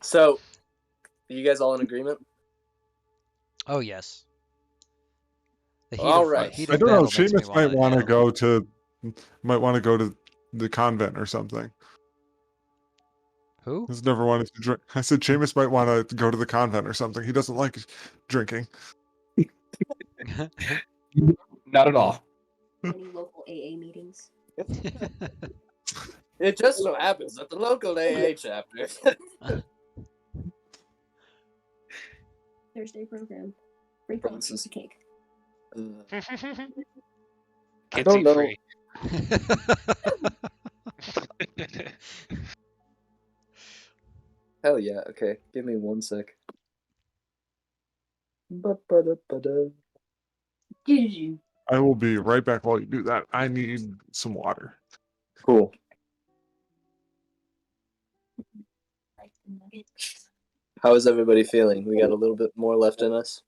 So, are you guys all in agreement? Oh yes. The All right. heat I of don't know. battle makes me Seamus might wanna, want you to know. go to the convent or something. Who? He's never wanted to drink. I said Seamus might want to go to the convent or something. He doesn't like drinking. Not at all. Any local AA meetings? It just so happens that the local AA chapter. Thursday program. Free coffee and cake. I Kids don't eat know. free. Hell yeah. Okay, give me 1 sec. Ba-ba-da-ba-da. I will be right back while you do that. I need some water. Cool. How is everybody feeling? We got a little bit more left in us.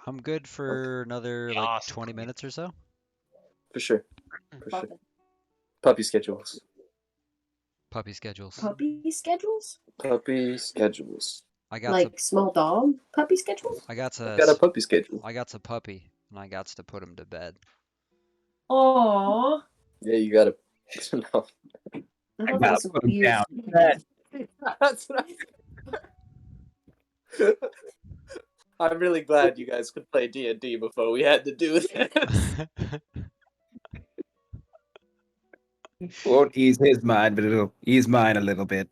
I'm good for another like 20 minutes or so. For sure. For sure. Puppy. Puppy schedules. Puppy schedules. Puppy schedules? Puppy schedules. I got Like small dog puppy schedules? I got I've got a puppy schedule. I got a puppy, and I got to put him to bed. Aww. Yeah, you gotta. No. I I thought that gotta was put him weird. down. That's what I'm really glad you guys could play D&D before we had to do this. Won't ease his mind, but it'll ease mine a little bit.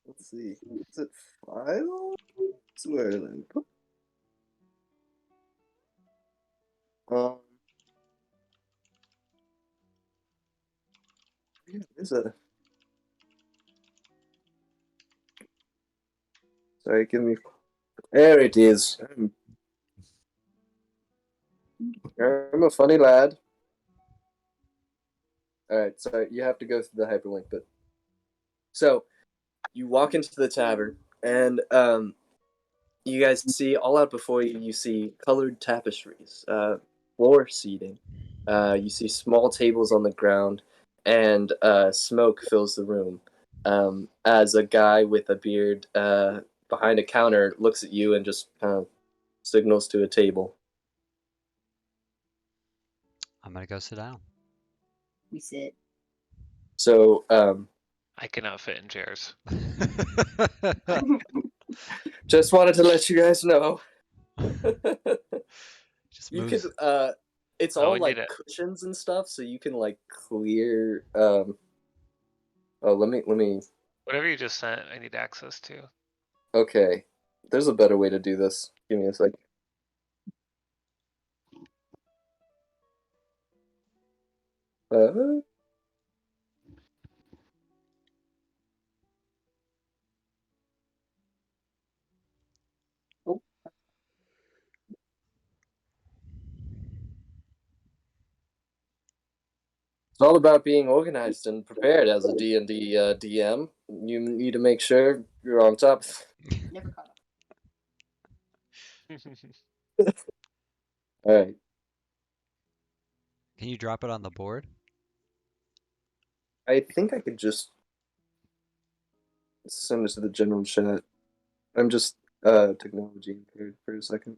Let's see. Is it file? Where did I put? Yeah, there's a. Sorry, give me. There it is. I'm a funny lad. Alright, so you have to go through the hyperlink, but. So, you walk into the tavern, and you guys see all out before you, you see colored tapestries, floor seating. You see small tables on the ground, and smoke fills the room. As a guy with a beard behind a counter looks at you and just kind of signals to a table. I'm gonna go sit down. We sit. So, I cannot fit in chairs. just wanted to let you guys know. Just You moves. can, it's Oh, all we like need it. cushions and stuff, so you can like clear. Oh, let me. Whatever you just sent, I need access to. Okay, there's a better way to do this. Give me a sec. Uh, It's all about being organized and prepared as a D&D DM. You need to make sure you're on top. Never caught up. All right. Can you drop it on the board? I think I could just send this to the general chat. I'm just technology impaired for a second.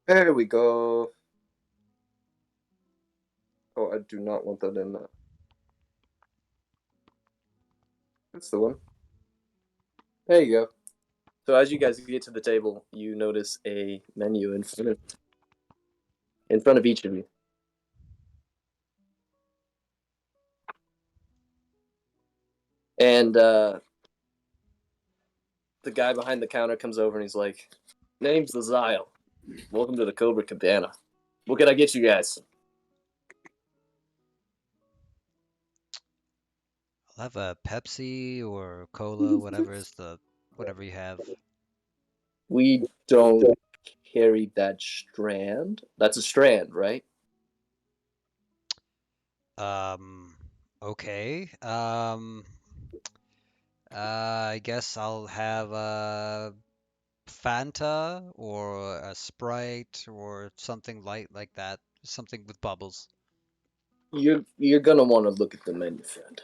There we go. Oh, I do not want that in there. That's the one. There you go. So as you guys get to the table, you notice a menu in front of each of you. And the guy behind the counter comes over and he's like, "Name's Lazial. Welcome to the Cobra Cabana. What can I get you guys?" I'll have a Pepsi or cola, whatever you have. We don't carry that strand. That's a strand, right? Okay. I guess I'll have a Fanta or a Sprite or something light like that. Something with bubbles. You're gonna want to look at the menu, friend.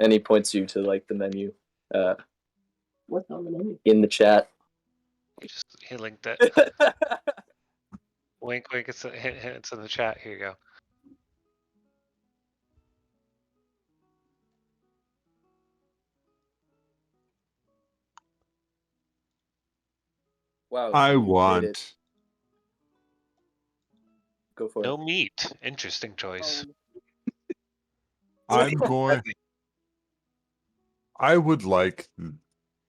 And he points you to like the menu What's on the menu? in the chat. He linked it. Wink, wink. It's in the chat. Here you go. Wow, I you made it. want. Go for No it. meat. Interesting choice. I'm going. I would like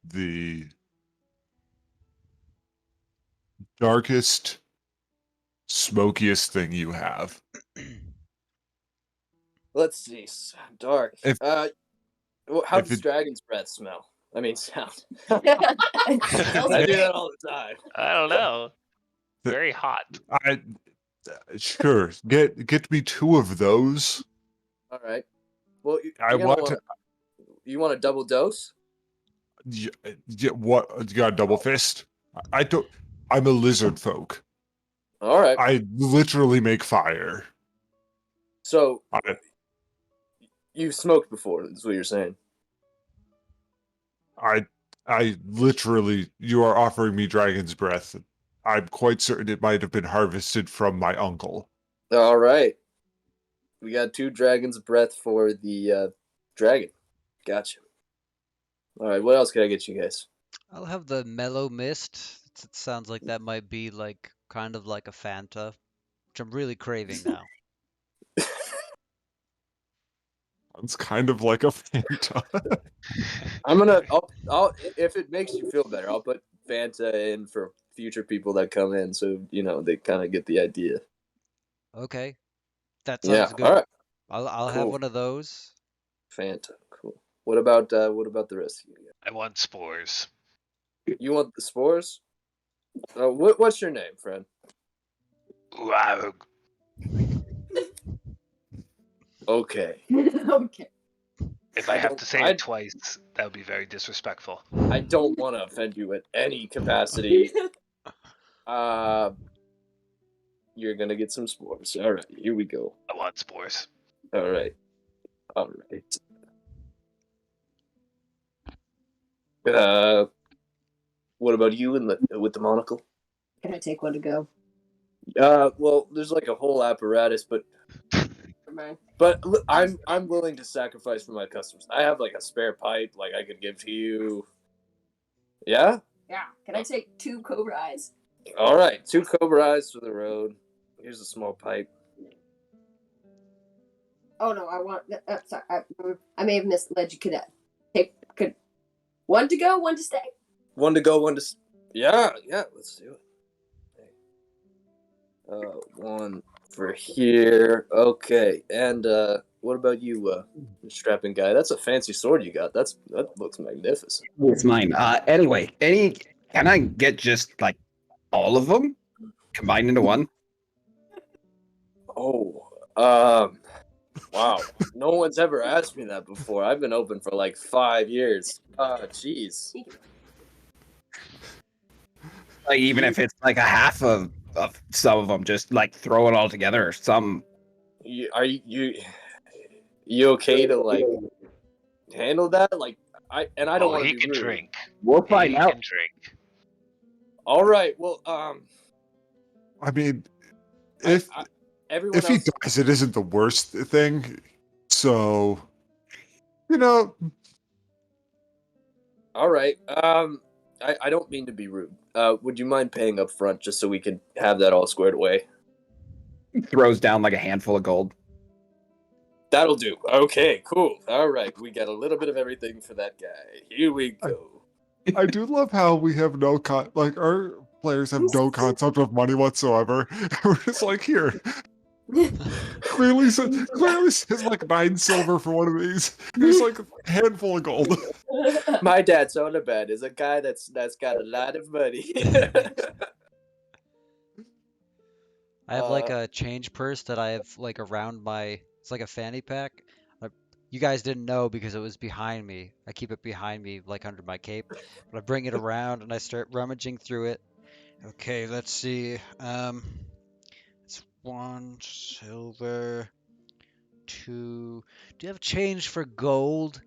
the darkest, smokiest thing you have. Let's see. Dark. If- How if does it- dragon's breath smell? I mean, sound. It I smells do great. that all the time. I don't know. Very hot. I sure get me 2 of those. All right. Well, I you're gonna want want to. you want a double dose? What you got? A double fist? I don't. I'm a lizard folk. All right. I literally make fire. So I, you've smoked before, is what you're saying. I literally. You are offering me dragon's breath. I'm quite certain it might have been harvested from my uncle. All right. We got 2 dragon's breath for the dragon. Gotcha. All right. What else can I get you guys? I'll have the mellow mist. It sounds like that might be like kind of like a Fanta, which I'm really craving now. It's kind of like a Fanta. I'll if it makes you feel better, I'll put Fanta in for future people that come in, so they kind of get the idea. Okay, that Yeah. sounds All good. right. I'll have Cool. one of those. Fanta. Cool. What about the rest of you guys? I want spores. You want the spores? What's your name, friend? Wow. Okay. Okay. If I have to say I- it twice, that would be very disrespectful. I don't want to offend you at any capacity. You're gonna get some spores. All right, here we go. I want spores. All right. What about you with the monocle? Can I take one to go? Well, there's like a whole apparatus, but Never mind. look, I'm willing to sacrifice for my customers. I have like a spare pipe, like I could give to you. Yeah. Yeah. Can I take 2 cobra eyes? All right, 2 cobra eyes for the road. Here's a small pipe. Oh no, I want. Sorry, I may have misled you. Could one to go, one to stay? 1 to go, 1 to. Yeah. Let's do it. 1 for here. Okay, and what about you, strapping guy? That's a fancy sword you got. That looks magnificent. It's mine. Anyway, can I get just like all of them combined into one? Oh, wow. No one's ever asked me that before. I've been open for like 5 years. Jeez. Like even if it's like a half of some of them, just like throw it all together or some. You okay to like handle that? Like I don't want to He be can rude. drink. We'll find He out. can drink. All right. Well, I mean, if everyone he else. dies, it isn't the worst thing. So, All right. I don't mean to be rude. Would you mind paying up front just so we could have that all squared away? Throws down like a handful of gold. That'll do. Okay, cool. All right, we got a little bit of everything for that guy. Here we go. I do love how we have like our players have no concept of money whatsoever. We're just like, here. clearly says like 9 silver for one of these. Here's like a handful of gold. My dad's on the bed is a guy that's got a lot of money. I have like a change purse that I have like around my. It's like a fanny pack. You guys didn't know because it was behind me. I keep it behind me, like under my cape. But I bring it around and I start rummaging through it. Okay, let's see. It's 1 silver, 2. Do you have change for gold?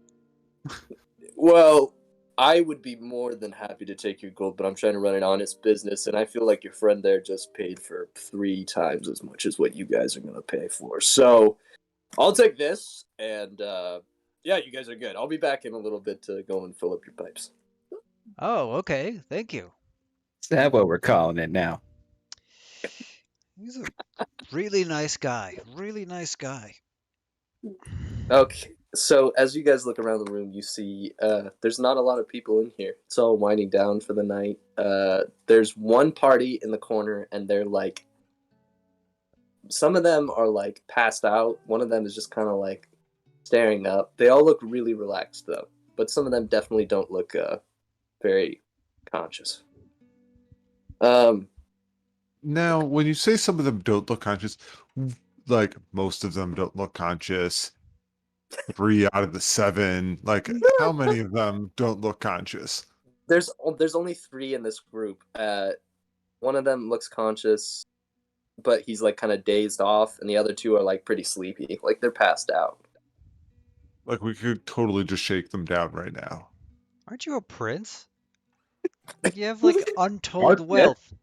Well, I would be more than happy to take your gold, but I'm trying to run an honest business, and I feel like your friend there just paid for 3 times as much as what you guys are going to pay for. So I'll take this, and yeah, you guys are good. I'll be back in a little bit to go and fill up your pipes. Oh, okay. Thank you. Is that what we're calling it now? He's a really nice guy. Really nice guy. Okay, so as you guys look around the room, you see there's not a lot of people in here. It's all winding down for the night. There's one party in the corner, and they're like, some of them are like passed out. One of them is just kind of like staring up. They all look really relaxed though, but some of them definitely don't look very conscious. Now, when you say some of them don't look conscious, like most of them don't look conscious, 3 out of the 7, like how many of them don't look conscious? There's only 3 in this group. One of them looks conscious, but he's like kind of dazed off, and the other 2 are like pretty sleepy, like they're passed out. Like we could totally just shake them down right now. Aren't you a prince? Like you have like untold Mark, yeah. wealth.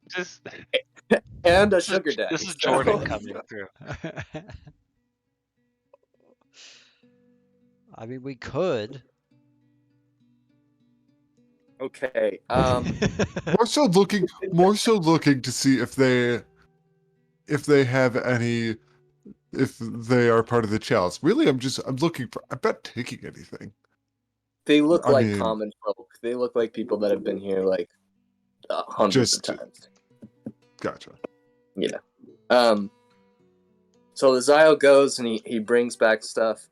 Just And a sugar daddy. this is so- Jordan coming through. I mean, we could. Okay. More so looking to see if they have any, if they are part of the chalice. Really, I'm looking for. I'm not taking anything. They look I like mean- common folk. They look like people that have been here like hundreds of Just- times. Gotcha. Yeah. So the Zio goes and he brings back stuff.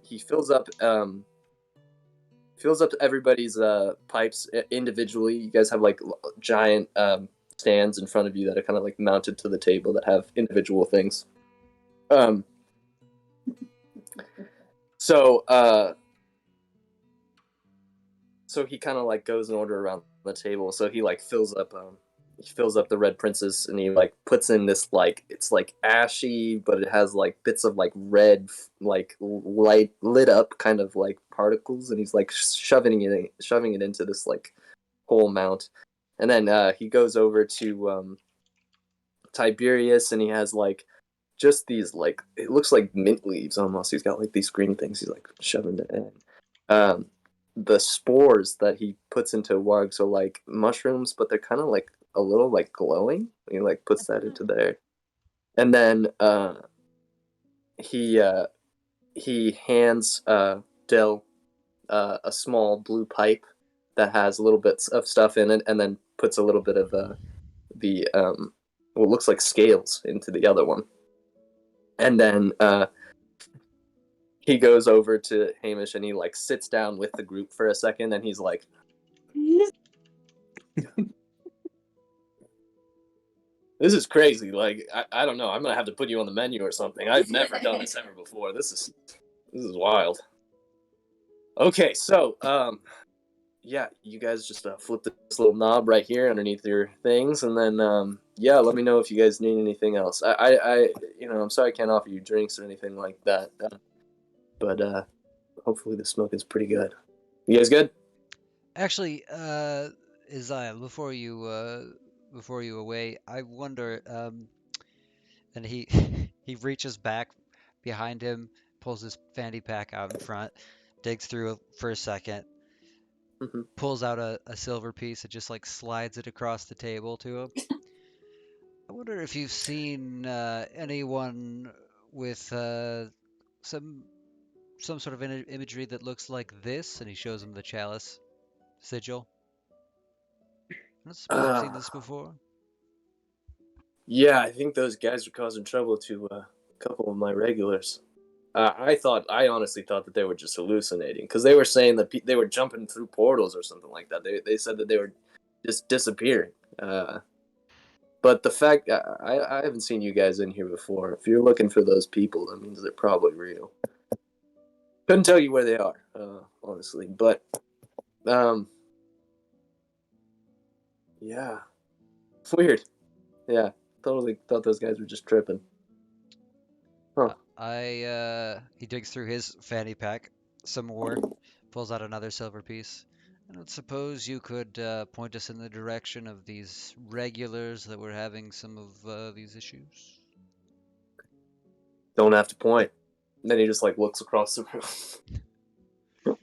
He fills up everybody's pipes individually. You guys have like giant stands in front of you that are kind of like mounted to the table that have individual things. So he kind of like goes in order around the table. So he like fills up the Red Princess and he like puts in this like, it's like ashy, but it has like bits of like red like light lit up kind of like particles, and he's like shoving it into this like whole mount. And then he goes over to Tiberius, and he has like just these like, it looks like mint leaves almost. He's got like these green things he's like shoving it in. The spores that he puts into wargs are like mushrooms, but they're kind of like a little like glowing. He like puts that into there, and then he hands Del a small blue pipe that has a little bits of stuff in it, and then puts a little bit of the what looks like scales into the other one, and then he goes over to Hamish and he like sits down with the group for a second, and he's like, "This is crazy. Like, I don't know. I'm gonna have to put you on the menu or something. I've never done this ever before. This is wild." Okay, so yeah, you guys just flip this little knob right here underneath your things, and then yeah, let me know if you guys need anything else. I I'm sorry I can't offer you drinks or anything like that, but hopefully the smoke is pretty good. You guys good? Actually, Isaiah, before you away, I wonder, and he he reaches back behind him, pulls his fanny pack out in front, digs through for a second, Mhm. pulls out a silver piece and just like slides it across the table to him. I wonder if you've seen anyone with some sort of imagery that looks like this, and he shows him the chalice sigil. I don't suppose you've seen this before. Yeah, I think those guys are causing trouble to a couple of my regulars. I honestly thought that they were just hallucinating, because they were saying that they were jumping through portals or something like that. They said that they were just disappearing. But the fact I haven't seen you guys in here before. If you're looking for those people, that means they're probably real. Couldn't tell you where they are, honestly, but yeah, weird. Yeah, totally thought those guys were just tripping. Huh. He digs through his fanny pack some more, pulls out another silver piece. I don't suppose you could point us in the direction of these regulars that were having some of these issues? Don't have to point. And then he just like looks across the room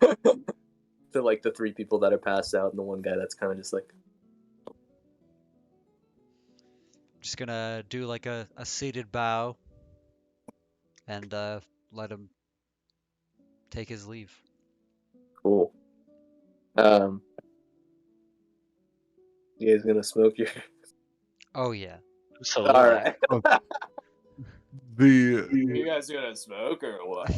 to like the 3 people that are passed out and the one guy that's kind of just like, Just gonna do like a seated bow and let him take his leave. cool. You guys gonna smoke your? Oh yeah. Absolutely. All right. The You guys gonna smoke or what?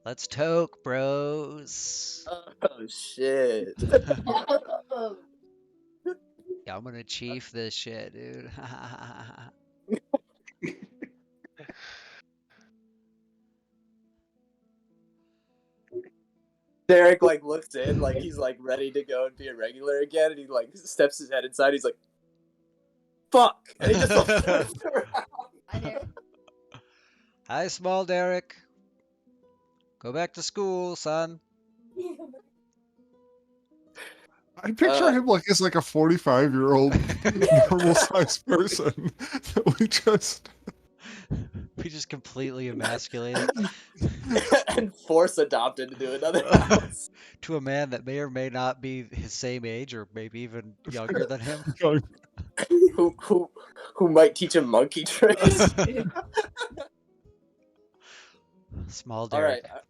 Let's toke, bros. Oh shit. Yeah, I'm gonna chief this shit, dude. Derek like looks in, like he's like ready to go and be a regular again, and he like steps his head inside. He's like, "Fuck!" and he just like turns around. I do. Hi, small Derek. Go back to school, son. I picture him like as like a 45-year-old normal sized person that we just We just completely emasculated and force adopted into another house. to a man that may or may not be his same age or maybe even younger than him. going, who might teach him monkey tricks. Small All Derek. right.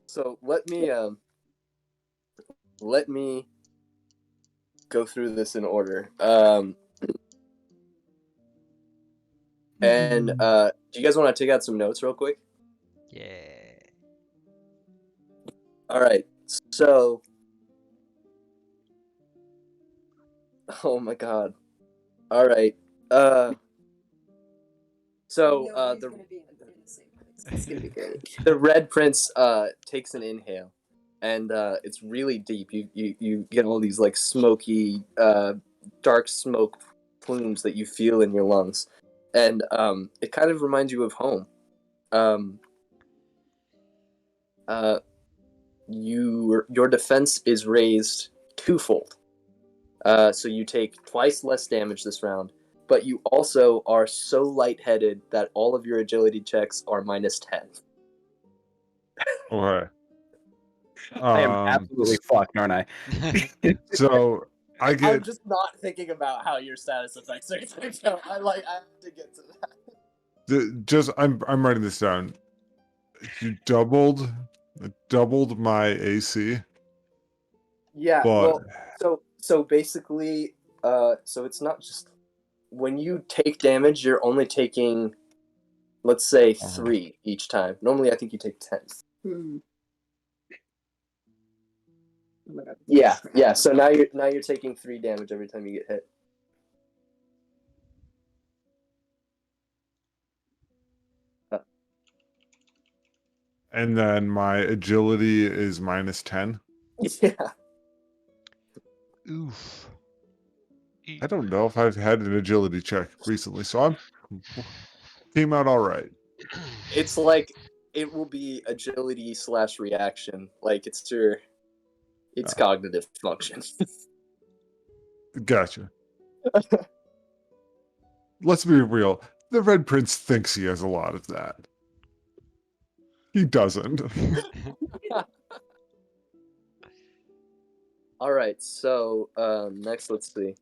So let me go through this in order. And do you guys want to take out some notes real quick? Yeah. All right. So, oh my god. All right. So Nobody's the gonna be in the same place. It's gonna be great. the Red Prince takes an inhale, and it's really deep. You get all these like smoky, dark smoke plumes that you feel in your lungs, and it kind of reminds you of home. Your defense is raised twofold. So you take twice less damage this round, but you also are so lightheaded that all of your agility checks are -10. okay. I am absolutely fucked, aren't I? So I I'm get just not thinking about how your status affects everything. So I have to get to that. I'm writing this down. You doubled my AC, Yeah, but well, so basically, so it's not just when you take damage, you're only taking, let's say, 3 each time. Normally, I think you take 10. Hmm. Oh my god. Yeah. So now you're taking 3 damage every time you get hit. and then my agility is -10. Yeah. Oof. I don't know if I've had an agility check recently, so came out all right. It's like it will be agility / reaction. Like it's cognitive function. Gotcha. Let's be real. The Red Prince thinks he has a lot of that. He doesn't. All right. So next, let's see.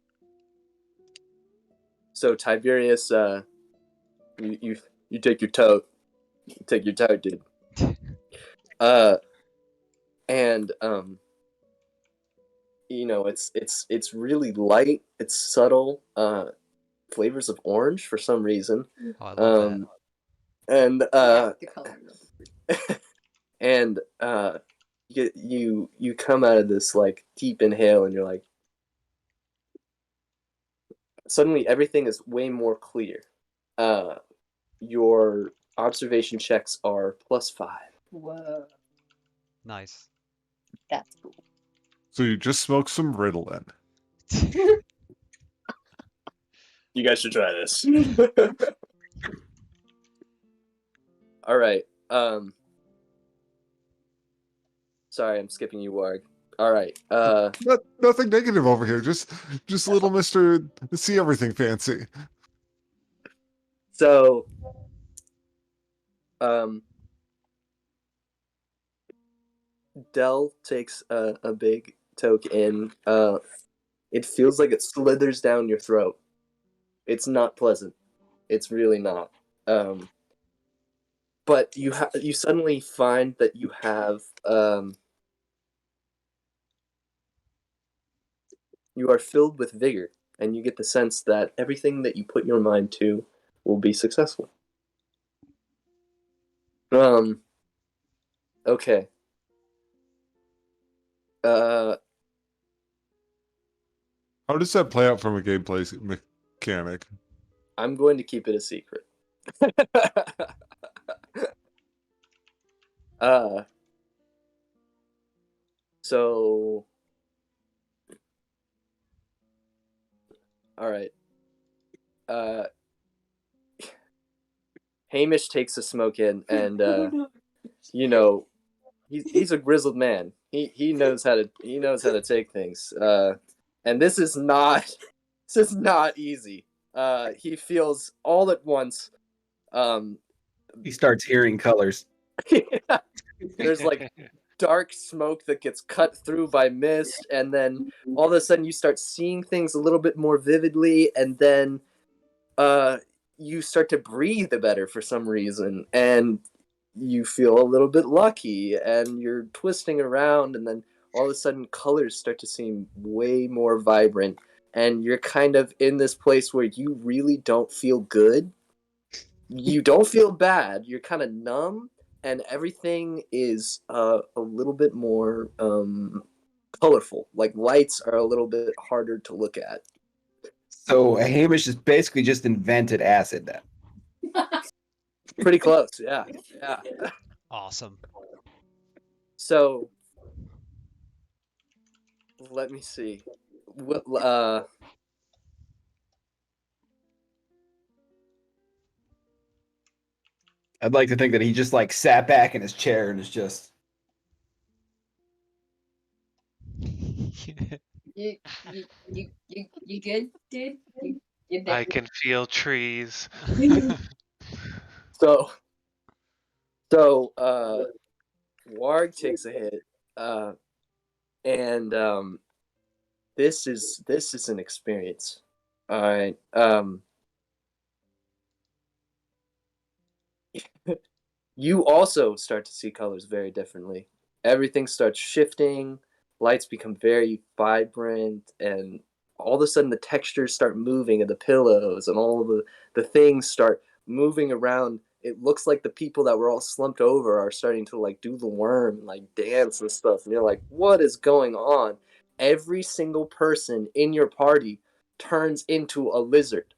So Tiberius, you take your tote. You take your tote, dude. And it's really light. It's subtle. Flavors of orange for some reason. Oh, I love And Yeah, the color. and you come out of this like deep inhale, and you're like, suddenly everything is way more clear. Your observation checks are +5. Whoa, that. Nice. that's cool. So you just smoked some Ritalin. You guys should try this. All right. Sorry, I'm skipping you, Warg. All right. Nothing negative over here. Just little Mr. See everything fancy. So, Dell takes a big toke in. It feels like it slithers down your throat. It's not pleasant. It's really not. But you suddenly find that you have you are filled with vigor, and you get the sense that everything that you put your mind to will be successful. Okay. How does that play out from a gameplay mechanic? I'm going to keep it a secret. uh, so, all right. Hamish takes a smoke in, and you know, he's a grizzled man. He knows how to take things. And this is not easy. He feels all at once. He starts hearing colors. There's like dark smoke that gets cut through by mist, and then all of a sudden you start seeing things a little bit more vividly, and then you start to breathe better for some reason, and you feel a little bit lucky, and you're twisting around, and then all of a sudden colors start to seem way more vibrant, and you're kind of in this place where you really don't feel good. You don't feel bad. You're kind of numb, and everything is a little bit more colorful. Like lights are a little bit harder to look at. So Hamish has basically just invented acid then. Pretty close, yeah. Awesome. So let me see. I'd like to think that he just like sat back in his chair and is just You good, dude? You I can feel trees. So Warg takes a hit, and this is an experience. All right. You also start to see colors very differently. Everything starts shifting. Lights become very vibrant, and all of a sudden the textures start moving of the pillows, and all of the things start moving around. It looks like the people that were all slumped over are starting to like do the worm and like dance and stuff. And you're like, what is going on? Every single person in your party turns into a lizard,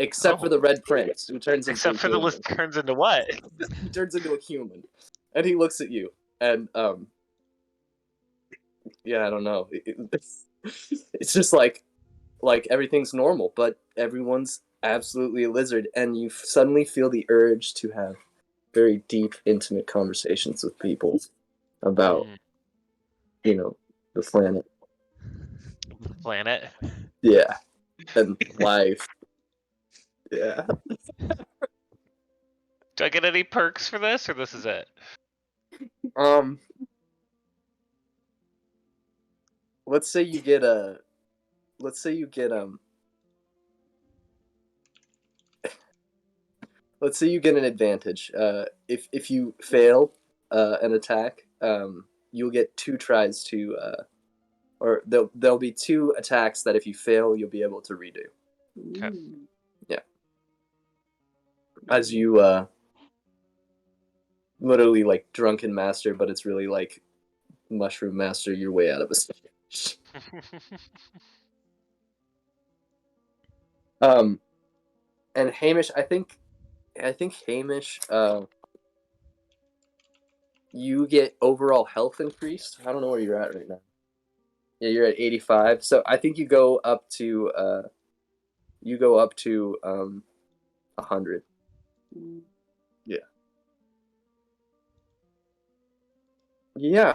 except for the Red Prince, who turns into Except a for the human. list turns into what? He turns into a human, and he looks at you, and yeah, I don't know. It's just like everything's normal, but everyone's absolutely a lizard, and you suddenly feel the urge to have very deep, intimate conversations with people about, the planet. The planet. Yeah, and life. Yeah. Do I get any perks for this, or this is it? Let's say you get let's say you get an advantage. If you fail an attack, you'll get 2 tries to, or there'll be 2 attacks that if you fail, you'll be able to redo. Okay. Yeah. As you literally like drunken master, but it's really like mushroom master your way out of a stage. And Hamish, I think Hamish, you get overall health increased. I don't know where you're at right now. Yeah, you're at 85. So I think you go up to 100. Yeah. Yeah.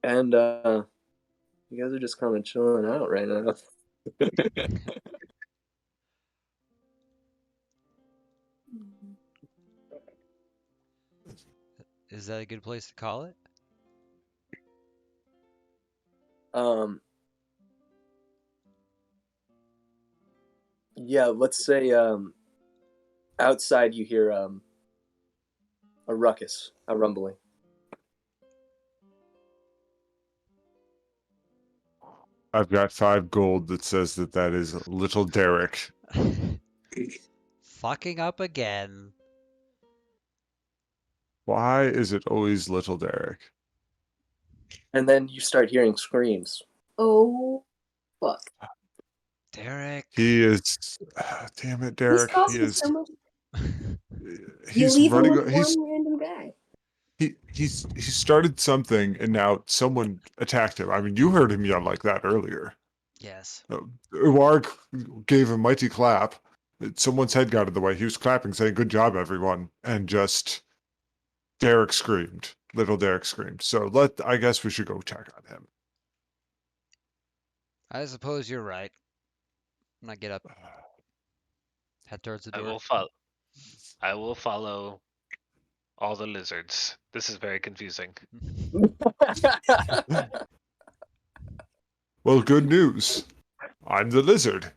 And you guys are just kind of chilling out right now. Is that a good place to call it? Yeah, let's say outside you hear a ruckus, a rumbling. I've got 5 gold that says that is Little Derek. Fucking up again. Why is it always Little Derek? And then you start hearing screams. Oh, fuck. Derek. He is. Damn it, He's Derek. He causing is. so much. You He's leave him running. with He's one random guy. he started something, and now someone attacked him. I mean, you heard him yell like that earlier. Yes. Uarg gave a mighty clap. Someone's head got in the way. He was clapping, saying, "Good job, everyone," and just Derek screamed. Little Derek screamed. So I guess we should go check on him. I suppose you're right. I'm gonna get up, head towards the I door. will follow. I will follow all the lizards. This is very confusing. Well, good news. I'm the lizard.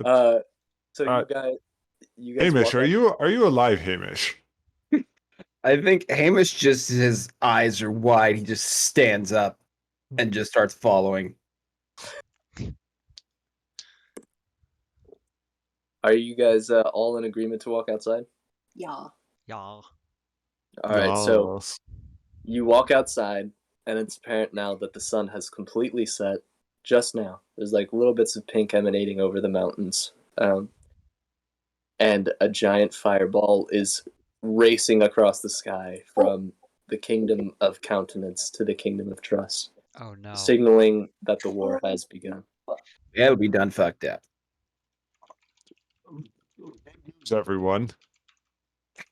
So Uh, you guys Hamish, walk are up. you alive, Hamish? I think Hamish just his eyes are wide. He just stands up and just starts following. Are you guys all in agreement to walk outside? Yeah. Yeah. All right. So Yes. you walk outside, and it's apparent now that the sun has completely set. Just now, there's like little bits of pink emanating over the mountains, and a giant fireball is racing across the sky from the kingdom of countenance to the kingdom of trust, Oh no. signaling that the war has begun. Yeah, we done fucked up. Good news, everyone.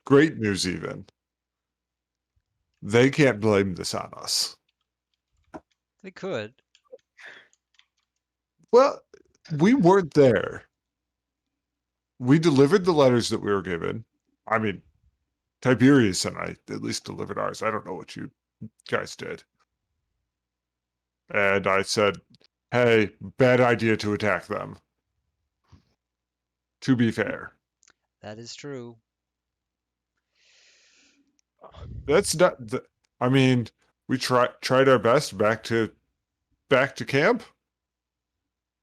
Great news, even. They can't blame this on us. They could. Well, we weren't there. We delivered the letters that we were given. I mean, Tiberius and I at least delivered ours. I don't know what you guys did. And I said, hey, bad idea to attack them. To be fair. That is true. That's not I mean, we tried our best back to camp.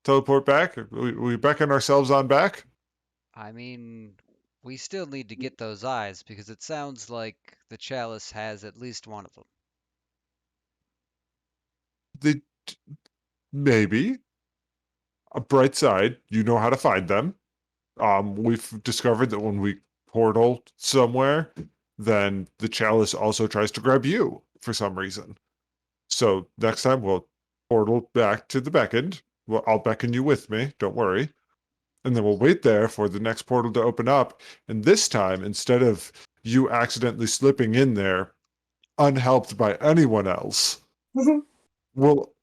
Teleport back. We beckon ourselves on back. I mean, we still need to get those eyes because it sounds like the chalice has at least one of them. They maybe. A bright side, you know how to find them. We've discovered that when we portal somewhere, then the chalice also tries to grab you for some reason. So next time we'll portal back to the Beckoned. Well, I'll beckon you with me, don't worry. And then we'll wait there for the next portal to open up. And this time, instead of you accidentally slipping in there, unhelped by anyone else, we'll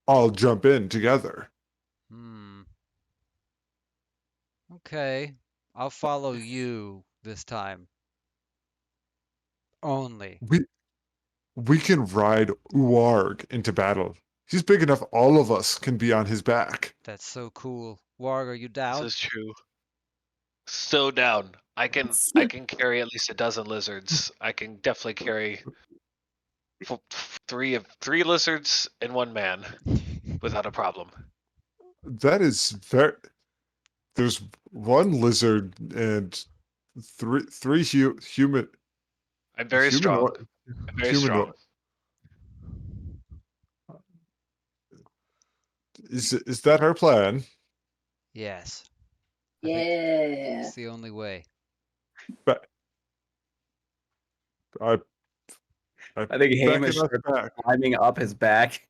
all jump in together. Hmm. Okay. I'll follow you this time. Only. We can ride Uarg into battle. He's big enough all of us can be on his back. That's so cool. Warg, are you This down? is true. So down. I can carry at least a dozen lizards. I can definitely carry three lizards and one man without a problem. That is very. There's one lizard and three human I'm very strong. I'm very humanoid. strong. Is that our plan? Yes. I think Yeah. it's the only way. But I I think Hamish beckon us starts back. climbing up his back,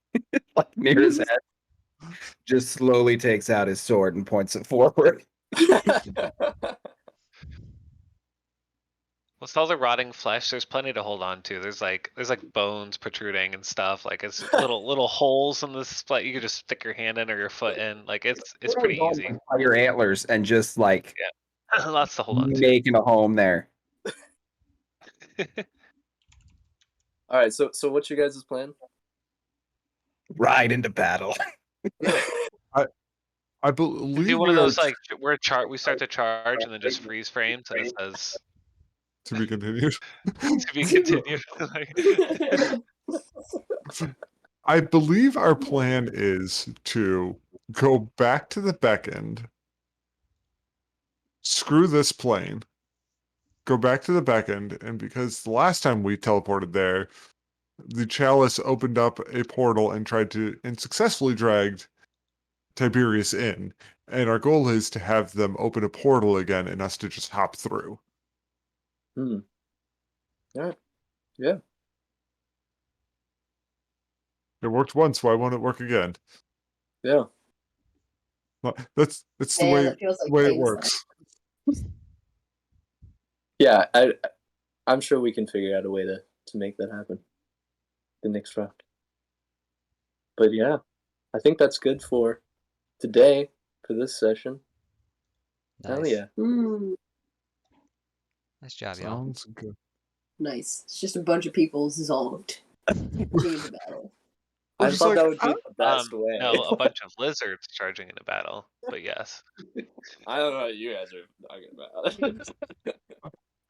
like near his head. Just slowly takes out his sword and points it forward. With all the rotting flesh, there's plenty to hold on to. There's like bones protruding and stuff. Like it's little holes in this spot you could just stick your hand in or your foot in. Like it's Literally pretty going easy. by your antlers and just like Lots to hold on to. making a home there. All right. So what's your guys' plan? Ride into battle. I believe Do one we of are those like we start to charge and then just freeze frames and it says to be continued. to be continued. I believe our plan is to go back to the Beckoned, screw this plane, go back to the Beckoned, and because the last time we teleported there, the Chalice opened up a portal and successfully dragged Tiberius in. And our goal is to have them open a portal again and us to just hop through. Hmm. Alright. Yeah. It worked once, why won't it work again? Yeah. Well, that's the Man, way that feels like way it King's works. Yeah, I'm sure we can figure out a way to make that happen. The next round. But yeah, I think that's good for today, for this session. Hell Nice. yeah. Nice job, y'all. Sounds good. Nice. It's just a bunch of people zonked into battle. We're I just thought like, that would be the best way. No, a bunch of lizards charging into battle. But yes. I don't know what you guys are talking about.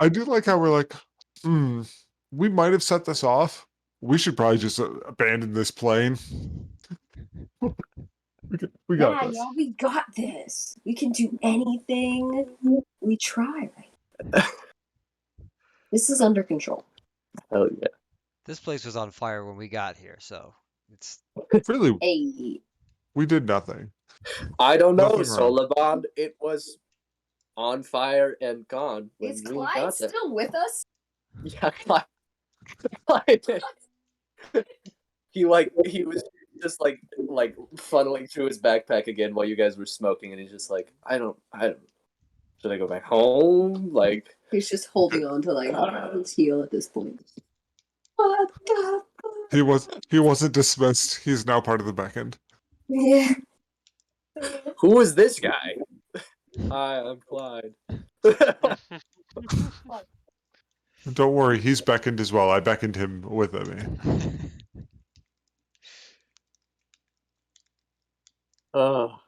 I do like how we're like, we might have set this off. We should probably just abandon this plane. We got Yeah, this. y'all, we got this. We can do anything we try. This is under control. Hell yeah. This place was on fire when we got here, so it's Really, Hey, we did nothing. I don't know, Nothing wrong. Solabond. It was on fire and gone when is we Clyde got there. still with us? Yeah, Clyde. He was just like funneling through his backpack again while you guys were smoking, and he's just like, I don't. Should I go back home? Like, He's just holding on to like his heel at this point. What the fuck? He wasn't dismissed. He's now part of the Beckoned. Yeah. who is this guy? Hi, I'm Clyde. Don't worry, he's beckoned as well. I beckoned him with me. Oh.